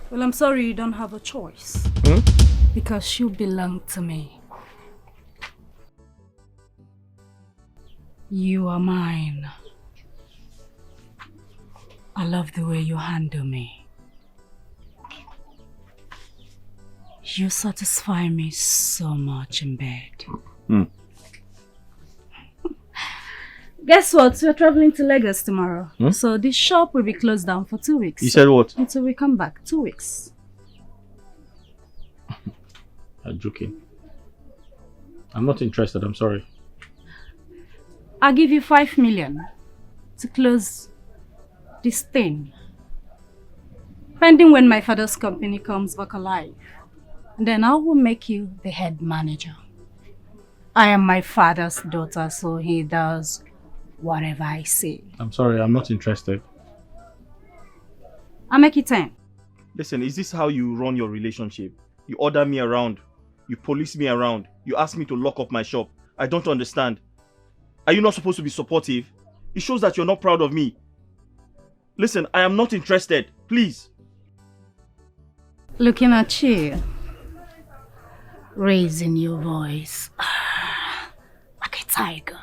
Well, I'm sorry you don't have a choice. Because you belong to me. You are mine. I love the way you handle me. You satisfy me so much in bed. Guess what? We're traveling to Lagos tomorrow. So this shop will be closed down for 2 weeks. You said what? Until we come back. 2 weeks. You're joking. I'm not interested, I'm sorry. I'll give you 5 million to close this thing. Pending when my father's company comes back alive. And then I will make you the head manager. I am my father's daughter, so he does whatever I say. I'm sorry, I'm not interested. I'll make it 10. Listen, is this how you run your relationship? You order me around. You police me around. You ask me to lock up my shop. I don't understand. Are you not supposed to be supportive? It shows that you're not proud of me. Listen, I am not interested. Please. Looking at you. Raising your voice. Like a tiger.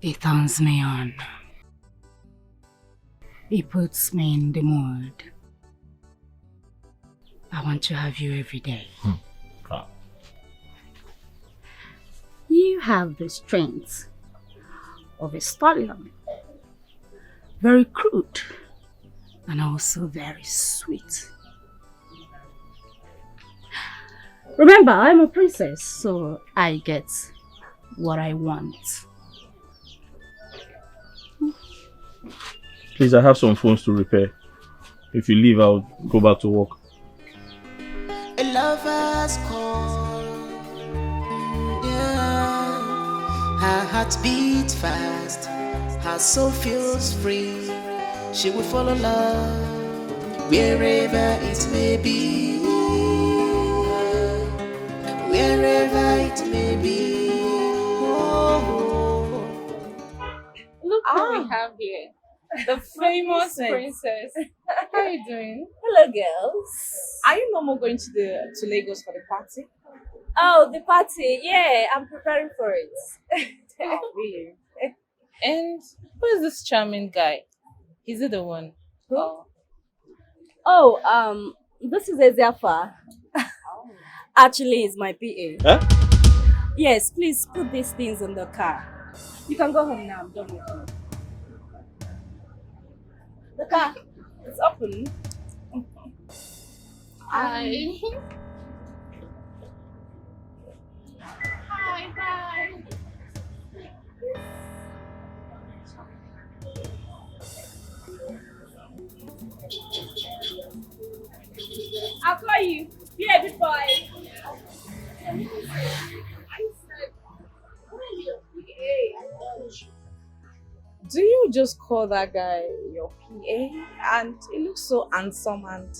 It turns me on. It puts me in the mood. I want to have you every day. You have the strength of a stallion. Very crude and also very sweet. Remember, I'm a princess, so I get what I want. Please, I have some phones to repair. If you leave, I'll go back to work. A lover's call, yeah. Her heart beats fast, her soul feels free. She will follow love wherever it may be, wherever it may be. Oh. Look what we have here. The famous princess. How are you doing? Hello, girls. Are you no more going to Lagos for the party? Oh, the party. Yeah, I'm preparing for it. Really? And who is this charming guy? Is it the one? Who? Oh, this is Asafa. Actually, it's my PA. Huh? Yes, please put these things in the car. You can go home now. I'm done with you. The car. It's open. Hi. Hi, bye. I'll call you. Yeah, before I said, do you just call that guy your PA? And he looks so handsome. And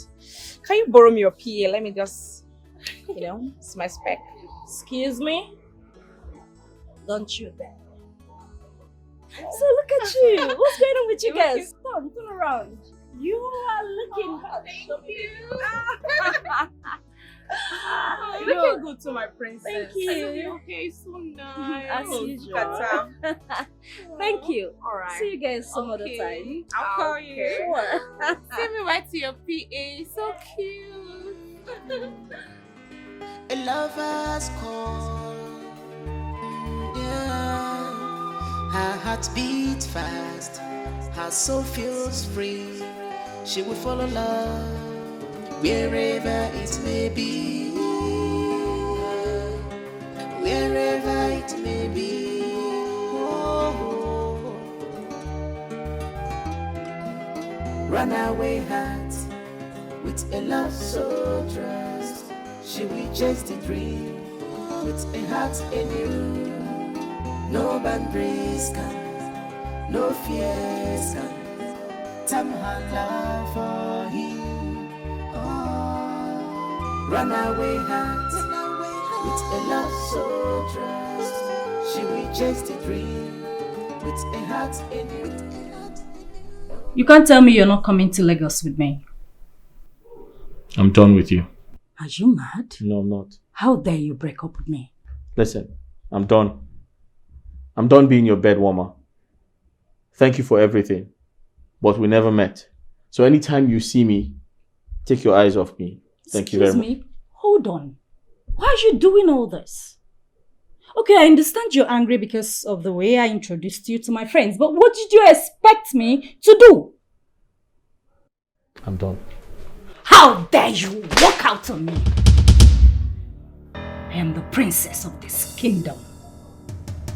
can you borrow me your PA? Let me just, it's my spec. Excuse me? Don't you dare. So look at you. What's going on with you guys? Turn around. You are looking hot. Thank you. You're looking good to my princess. Thank you. Okay, so nice. As usual. Thank you. All right. See you guys some other time. I'll call you. Sure. Send me right to your PA. So cute. A lover's call, yeah. Her heart beats fast, her soul feels free. She will follow love wherever it may be, wherever it may be. Oh. Runaway heart with a love so trust. She will chase the dream with a heart anew. No boundaries can, no fears can tame her love for him. Oh. Runaway heart with a love so trust. She will chase the dream with a heart anew. You can't tell me you're not coming to Lagos with me. I'm done with you. Are you mad? No, I'm not. How dare you break up with me? Listen, I'm done. I'm done being your bed warmer. Thank you for everything. but we never met. So anytime you see me, take your eyes off me. Thank you very much. Excuse me, hold on. Why are you doing all this? Okay, I understand you're angry because of the way I introduced you to my friends, but what did you expect me to do? I'm done. How dare you walk out on me? I am the princess of this kingdom.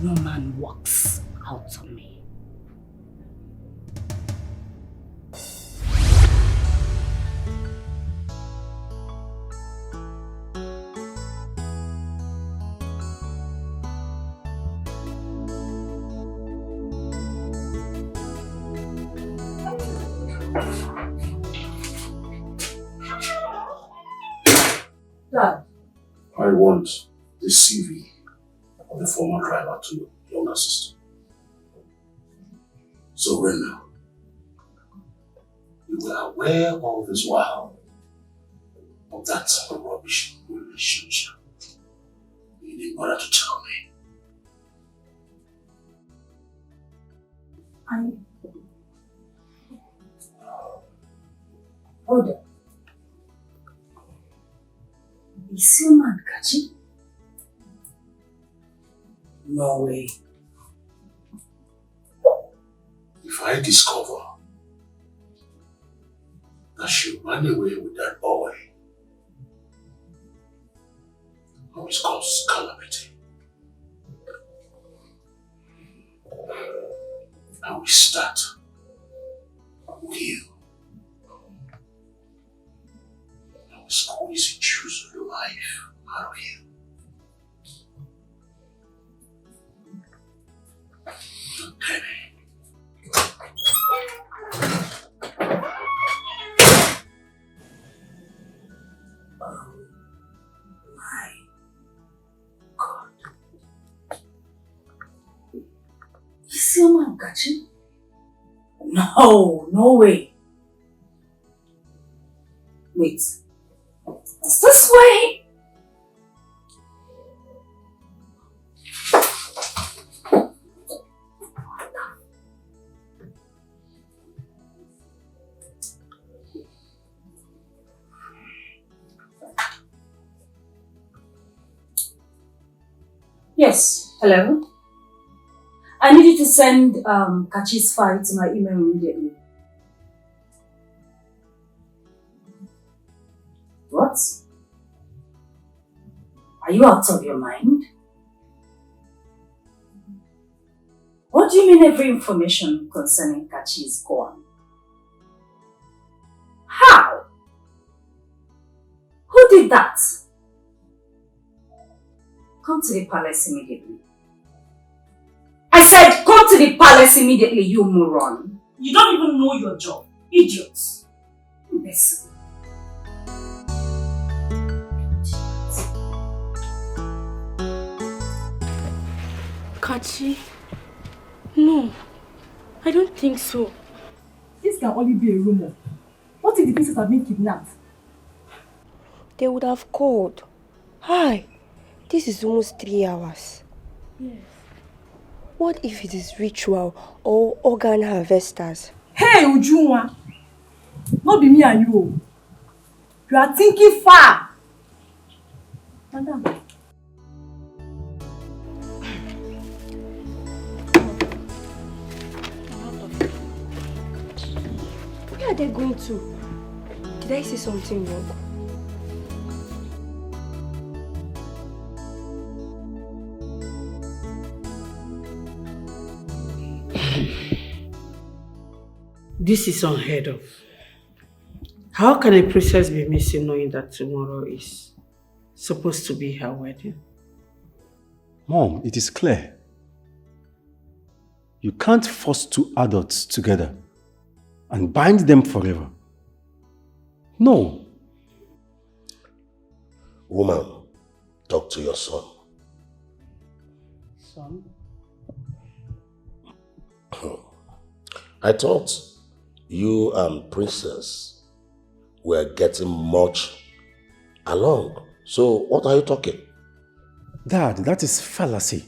No man walks out on me. Dad. I want the CV of the former driver to your younger sister. So Rena, you were aware all this while of that rubbish relationship. You didn't bother to tell me. Hold on. Is your man Kachi? No way. If I discover that she ran away with that boy, always cause calamity. And we start with you. And we squeeze the juice of life out of you. Is your man Kachi? No, no way. Wait. Is this way? Yes, hello. I need you to send Kachi's file to my email immediately. What? Are you out of your mind? What do you mean every information concerning Kachi is gone? How? Who did that? Come to the palace immediately. I said, come to the palace immediately, you moron. You don't even know your job. Idiots. Listen. Kachi? No, I don't think so. This can only be a rumor. What if the princess have been kidnapped? They would have called. Hi, this is almost 3 hours. Yes. What if it is ritual or organ harvesters? Hey, Ujunwa! Not be me and you. You are thinking far. Madam. Where are they going to? Did I say something wrong? This is unheard of. How can a princess be missing knowing that tomorrow is supposed to be her wedding? Mom, it is clear. You can't force two adults together and bind them forever. No. Woman, talk to your son. Son? I thought you and Princess were getting much along. So what are you talking? Dad, that is fallacy.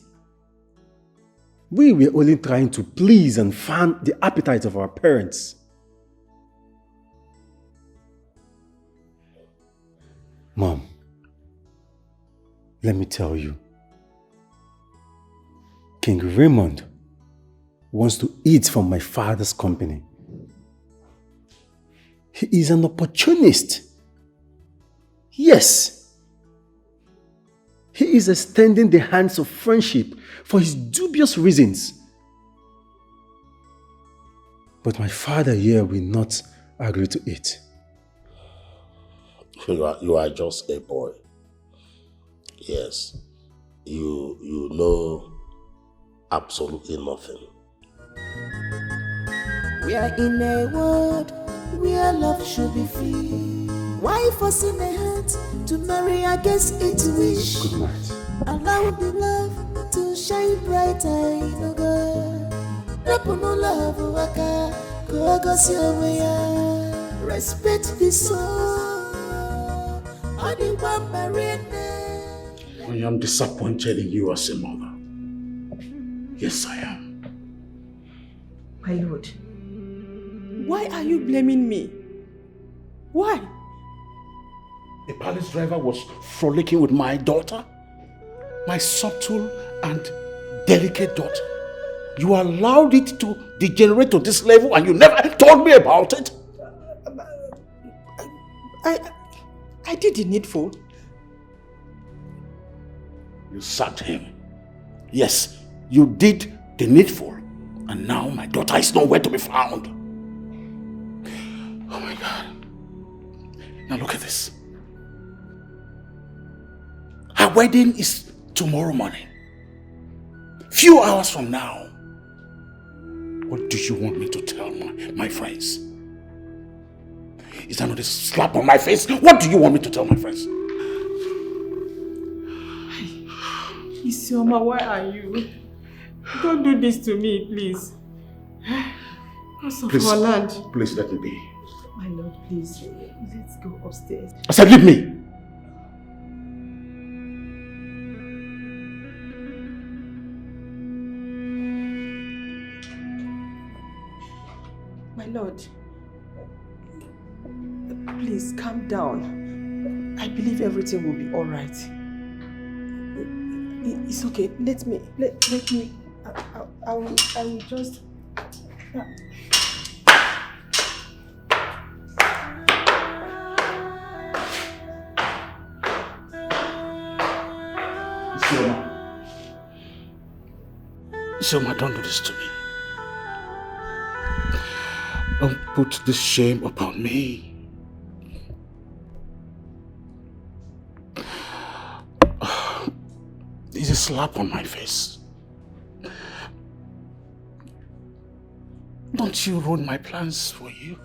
We were only trying to please and fan the appetite of our parents. Mom, let me tell you, King Raymond wants to eat from my father's company. He is an opportunist. Yes. He is extending the hands of friendship for his dubious reasons. But my father here will not agree to it. You are just a boy. Yes. You know absolutely nothing. We are in a world where love should be free. Why forcing a heart to marry against its wish? Good night. Allow the love to shine brighter in a girl. Rapuno love waka, kogos your way. Respect the soul. I am disappointed in you as a mother. Yes, I am. My lord, why are you blaming me? Why? The palace driver was frolicking with my daughter, my subtle and delicate daughter. You allowed it to degenerate to this level and you never told me about it. I did the needful. You sacked him. Yes, you did the needful. And now my daughter is nowhere to be found. Oh my God. Now look at this. Her wedding is tomorrow morning. Few hours from now. What do you want me to tell my friends? Is that not a slap on my face? What do you want me to tell my friends? Isioma, why are you? Don't do this to me, please. Please, our land. Please let me be. My lord, please, let's go upstairs. I said leave me! My lord, please calm down. I believe everything will be all right. It's okay. Let me. I will just. Isioma, don't do this to me. Don't put this shame upon me. It's a slap on my face. Don't you ruin my plans for you?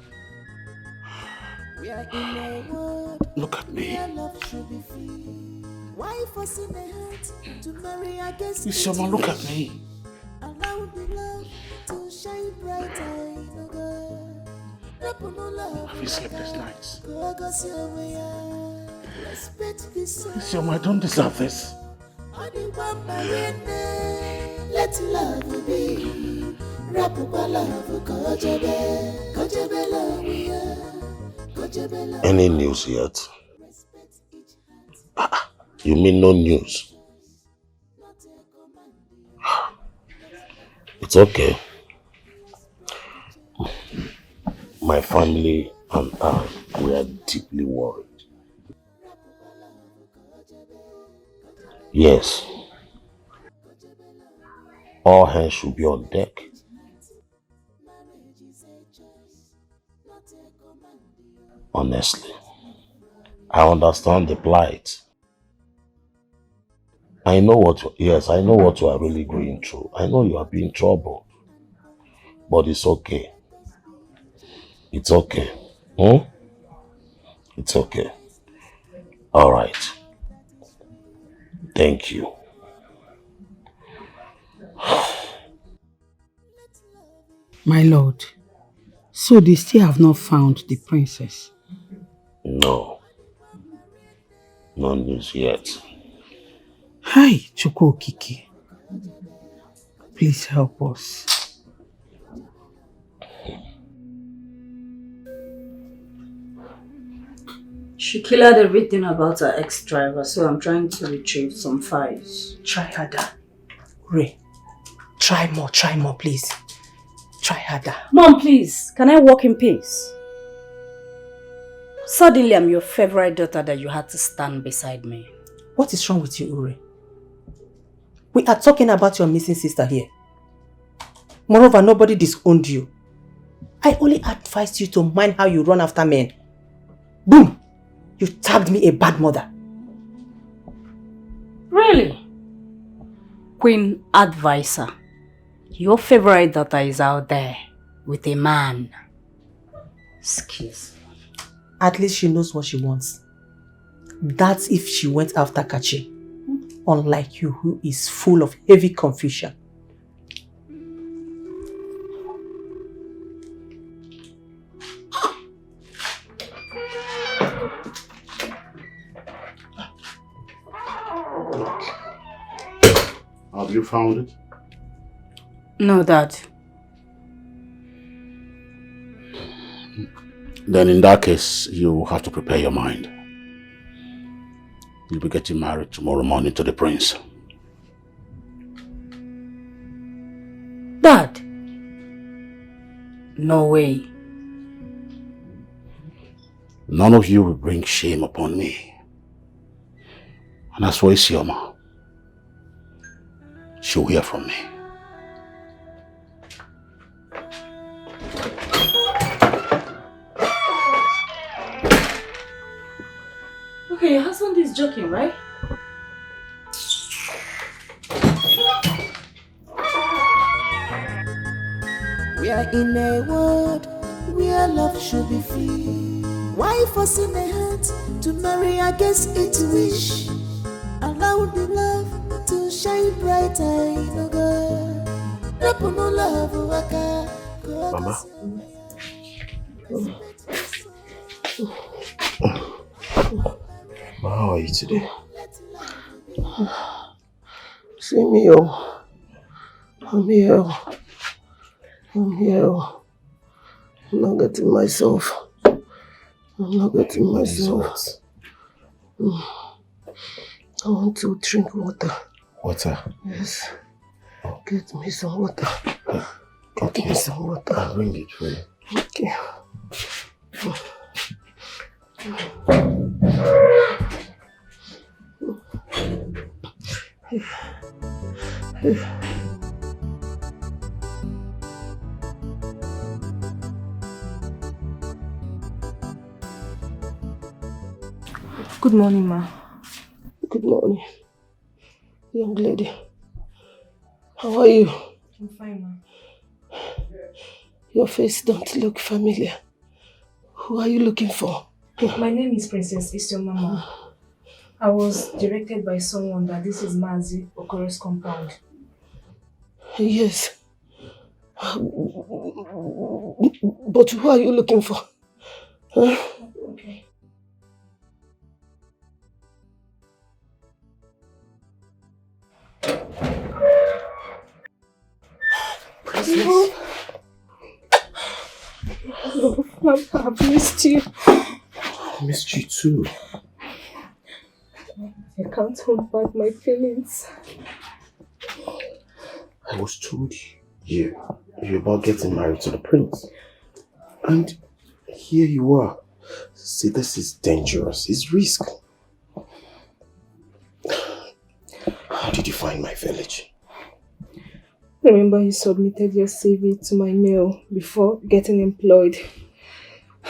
Look at me. Isioma, look at me. Allow the love to shine brighter in a girl. Have you slept this night? Respect the soul. Isioma, I don't deserve this. Let love be. Rapupa love, kojebe love. Any news yet? You mean no news? It's okay. My family and I, we are deeply worried. Yes. All hands should be on deck. Honestly, I understand the plight. I know what you are really going through. I know you are being troubled. But it's okay. It's okay. It's okay. All right. Thank you. My lord, so they still have not found the princess? No. No news yet. Hi, Chukwu Okike. Please help us. She cleared everything about her ex-driver, so I'm trying to retrieve some files. Try harder. Ray, try more, please. Try harder. Mom, please, can I walk in peace? Suddenly, I'm your favorite daughter that you had to stand beside me. What is wrong with you, Ure? We are talking about your missing sister here. Moreover, nobody disowned you. I only advised you to mind how you run after men. Boom! You tagged me a bad mother. Really? Queen Advisor, your favorite daughter is out there with a man. Excuse me. At least she knows what she wants. That's if she went after Kachi. Unlike you, who is full of heavy confusion. Have you found it? No, Dad. Then in that case, you have to prepare your mind. You'll be getting married tomorrow morning to the prince. Dad? No way. None of you will bring shame upon me. And as for Isioma, she'll hear from me. Okay, your husband is joking, right? We are in a world where love should be free. Why forcing a heart to marry against its wish? Allow the love to shine brighter in a girl. Mama. How are you today? See me, oh. I'm here. I'm here. I'm not getting myself. I'm not getting myself. I want to drink water. Water? Yes. Get me some water. Get me some water. I'll bring it for you. Okay. Good morning, ma. Good morning, young lady. How are you? I'm fine, ma. Your face don't look familiar. Who are you looking for? My name is Princess Isioma, ma. I was directed by someone that this is Mazi Okoro's compound. Yes. But who are you looking for? Huh? Okay. Princess. Oh, I've missed you. I missed you too. I can't hold back my feelings. I was told you're about getting married to the prince. And here you are. See, this is dangerous. It's risk. How did you find my village? Remember you submitted your CV to my mail before getting employed.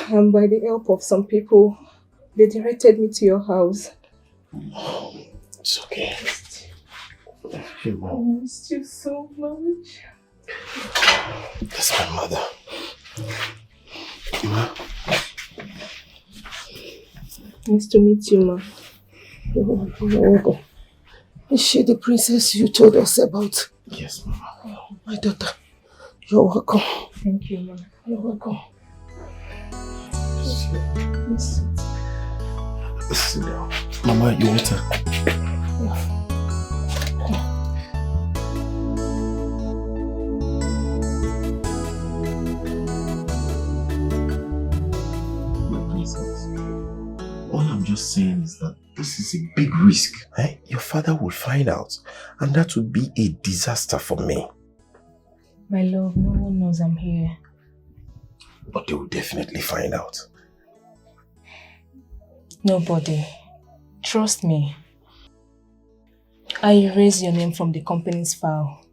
And by the help of some people, they directed me to your house. It's okay. I missed you so much. That's my mother. Ma. Nice to meet you, ma. You're welcome. Is she the princess you told us about? Yes, Mama. My daughter. You're welcome. Thank you, ma. You're welcome. Sit down. Mama, your water. My princess. What just saying is that this is a big risk. Eh? Your father will find out, and that would be a disaster for me. My love, no one knows I'm here. But they will definitely find out. Nobody. Trust me. I erased your name from the company's file.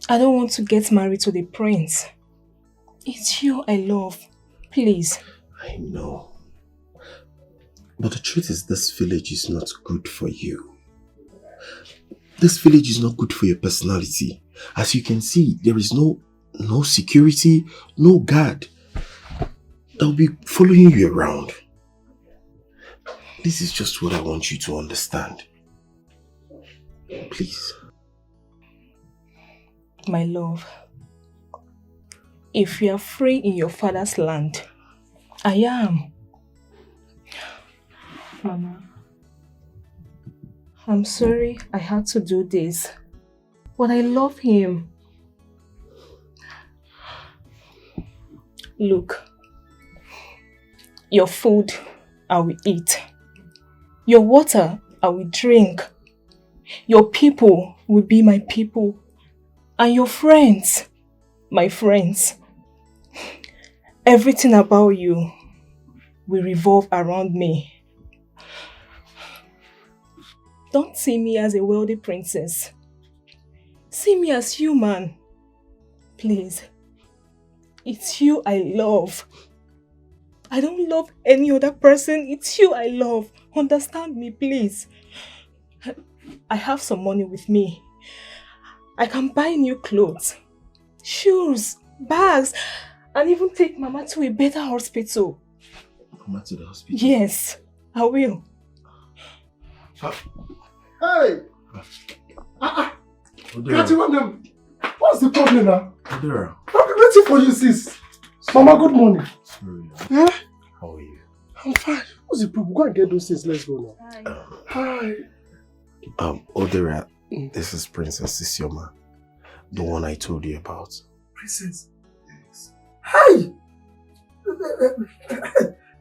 I don't want to get married to the prince. It's you I love. Please. I know. But the truth is, this village is not good for you. This village is not good for your personality. As you can see, there is no security, no guard that will be following you around. This is just what I want you to understand. Please. My love, if you are free in your father's land, I am. Mama, I'm sorry I had to do this, but I love him. Look, your food I will eat, your water I will drink, your people will be my people, and your friends, my friends. Everything about you will revolve around me. Don't see me as a wealthy princess. See me as human. Please. It's you I love. I don't love any other person. It's you I love. Understand me, please. I have some money with me. I can buy new clothes, shoes, bags, and even take Mama to a better hospital. Mama to the hospital? Yes, I will. Hey! Kati, what's the problem now? Odera. I've been waiting for you, sis. Mama, good morning. Sorry. Eh? How are you? I'm fine. What's the problem? Go and get those things. Let's go now. Hi. Odera, this is Princess Isioma, the one I told you about. Princess? Yes. Hi!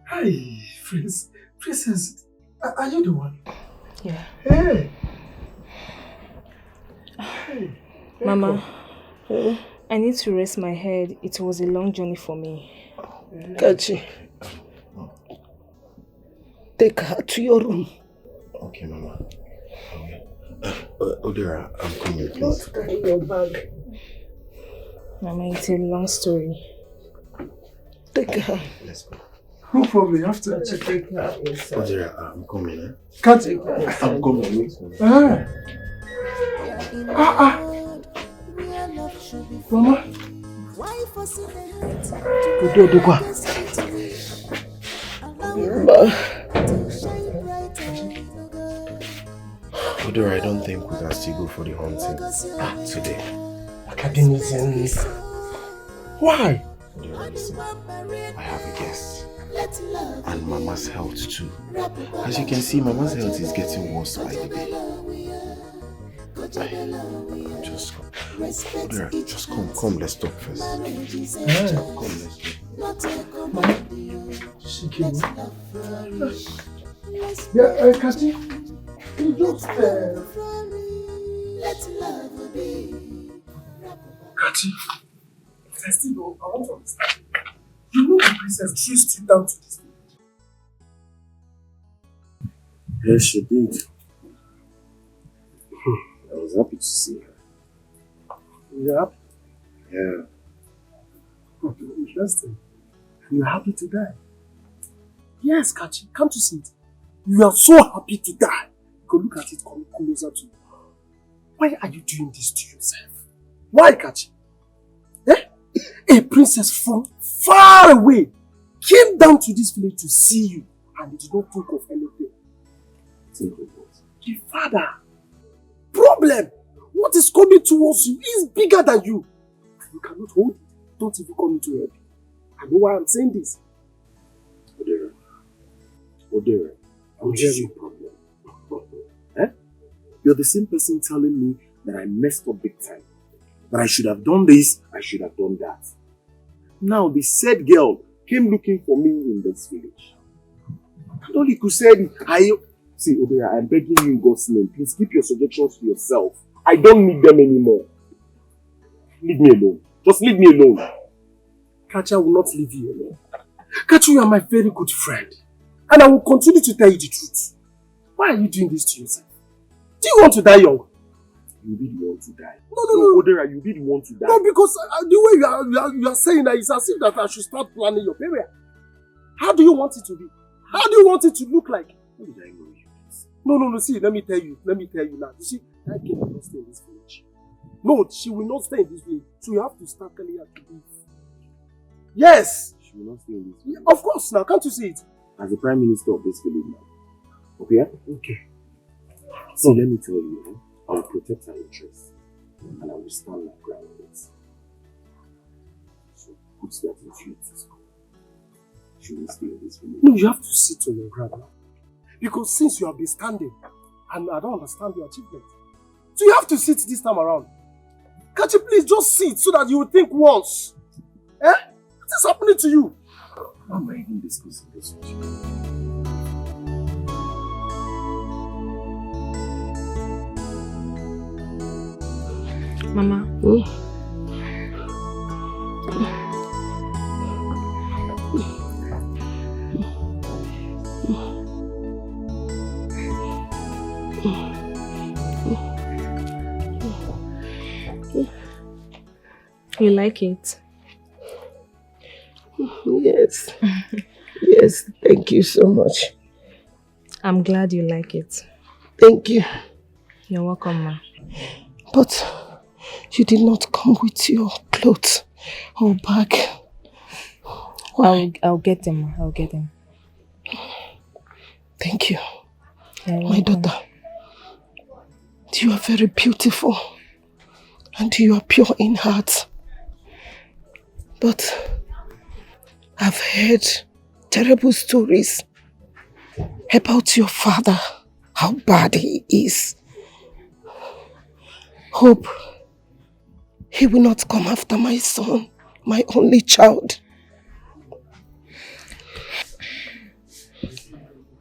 Hi, Princess. Are you the one? Yeah. Hey! Mama, I need to rest my head. It was a long journey for me. Kachi, take her to your room. Okay, Mama. Odera, I'm coming, please. Don't carry your bag. Mama, it's a long story. Take her. Let's go. No problem, you have to take her inside. Odera, I'm coming, eh? Kachi, I'm coming. Mama. Odera, I don't think we can still go for the hunting today. Academicians. Why? Odera, listen. I have a guest. And Mama's health too. As you can see, Mama's health is getting worse by the day. Just come. Odera, just come, let's talk first. Come, let's talk. Yeah, Kachi, you just Kachi, I still don't, I want to understand. You know the princess chased you down to this village. Yes, she did. I was happy to see her. Yeah. Yeah. Okay, interesting. You're happy to die? Yes, Kachi, come to see it. You are so happy to die. Go look at it, come closer to you. Why are you doing this to yourself? Why, Kachi? Eh? A princess from far away came down to this village to see you and did not think of anything. Think of what? The father. Problem. What is coming towards you is bigger than you. You cannot hold it. Don't even come into help. I know why I'm saying this. Odera, what is your problem? Eh? You're the same person telling me that I messed up big time. That I should have done this, I should have done that. Now the said girl came looking for me in this village. And all he could say, see, Odeya, I'm begging you in God's name, please keep your suggestions to yourself. I don't need them anymore. Leave me alone. Just leave me alone. Kachi, I will not leave you alone. Kachi, you are my very good friend. And I will continue to tell you the truth. Why are you doing this to yourself? Do you want to die young? You really want to die. No. Odeya, you really want to die. No, because the way you are saying that it's as if that I should start planning your burial. How do you want it to be? How do you want it to look like? How did I know you? No, see, let me tell you now. You see, Dikeh will not stay in this village. No, she will not stay in this village. So you have to start telling her to leave. Yes! She will not stay in this village. Of course, now, can't you see it? As the Prime Minister of this village now. Okay? Okay. So let me tell you, I will protect her interests. And I will stand my ground on it. So put that into it. She will stay in this village. No, you have to sit on your ground now. Because since you have been standing, and I don't understand your achievement. So you have to sit this time around. Can't you please just sit so that you will think once? Eh? What is happening to you? Why am I even discussing this with you? Mama. You like it? Yes. Yes, thank you so much. I'm glad you like it. Thank you. You're welcome, ma. But you did not come with your clothes or bag. Why? I'll get them, ma. I'll get them. Thank you. My daughter, you are very beautiful and you are pure in heart. But I've heard terrible stories about your father, how bad he is. Hope he will not come after my son, my only child.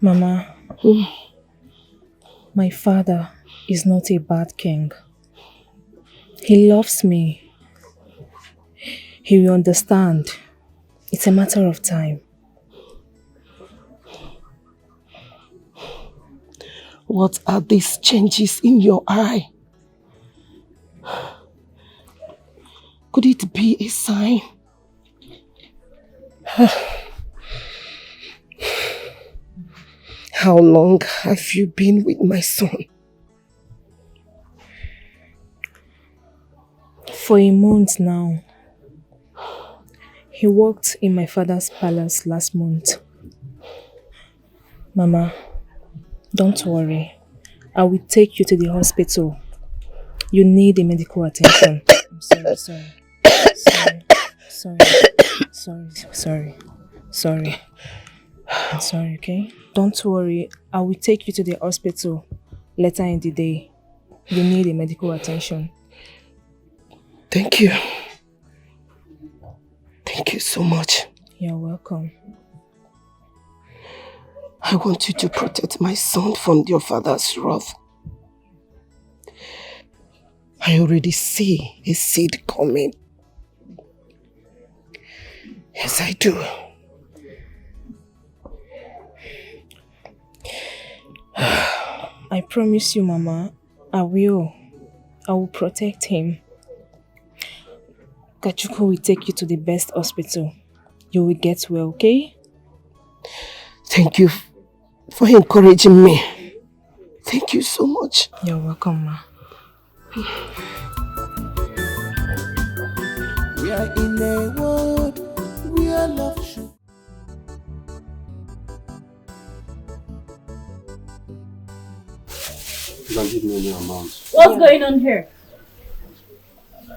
Mama, my father is not a bad king. He loves me. He will understand. It's a matter of time. What are these changes in your eye? Could it be a sign? How long have you been with my son? For a month now. He worked in my father's palace last month. Mama, don't worry. I will take you to the hospital. You need a medical attention. I'm sorry. I'm sorry, okay? Don't worry. I will take you to the hospital later in the day. You need a medical attention. Thank you. Thank you so much. You're welcome. I want you to protect my son from your father's wrath. I already see a seed coming. Yes, I do. I promise you, Mama, I will protect him. Kachuku will take you to the best hospital. You will get well, okay? Thank you for encouraging me. Thank you so much. You're welcome, Ma. We are in a world where love should. You can give me any amount. What's going on here?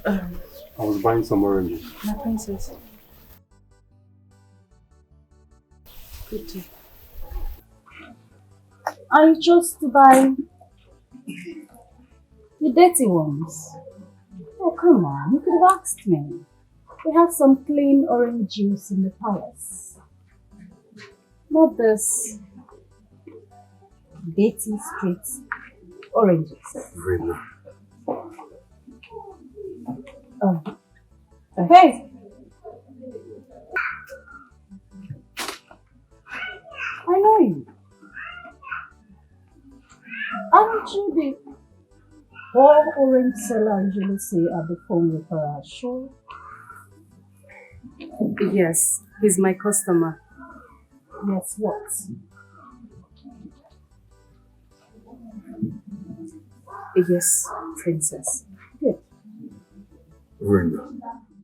I was buying some oranges. My princess. Good too. I'm just to buy the dirty ones. Oh, come on, you could have asked me. We have some clean orange juice in the palace. Not this Betty Street oranges. Really? Hey! I know you. Aren't you the poor orange seller I usually see at the phone repair show? Yes, he's my customer. Yes, what? Yes, princess. Good. Brenda,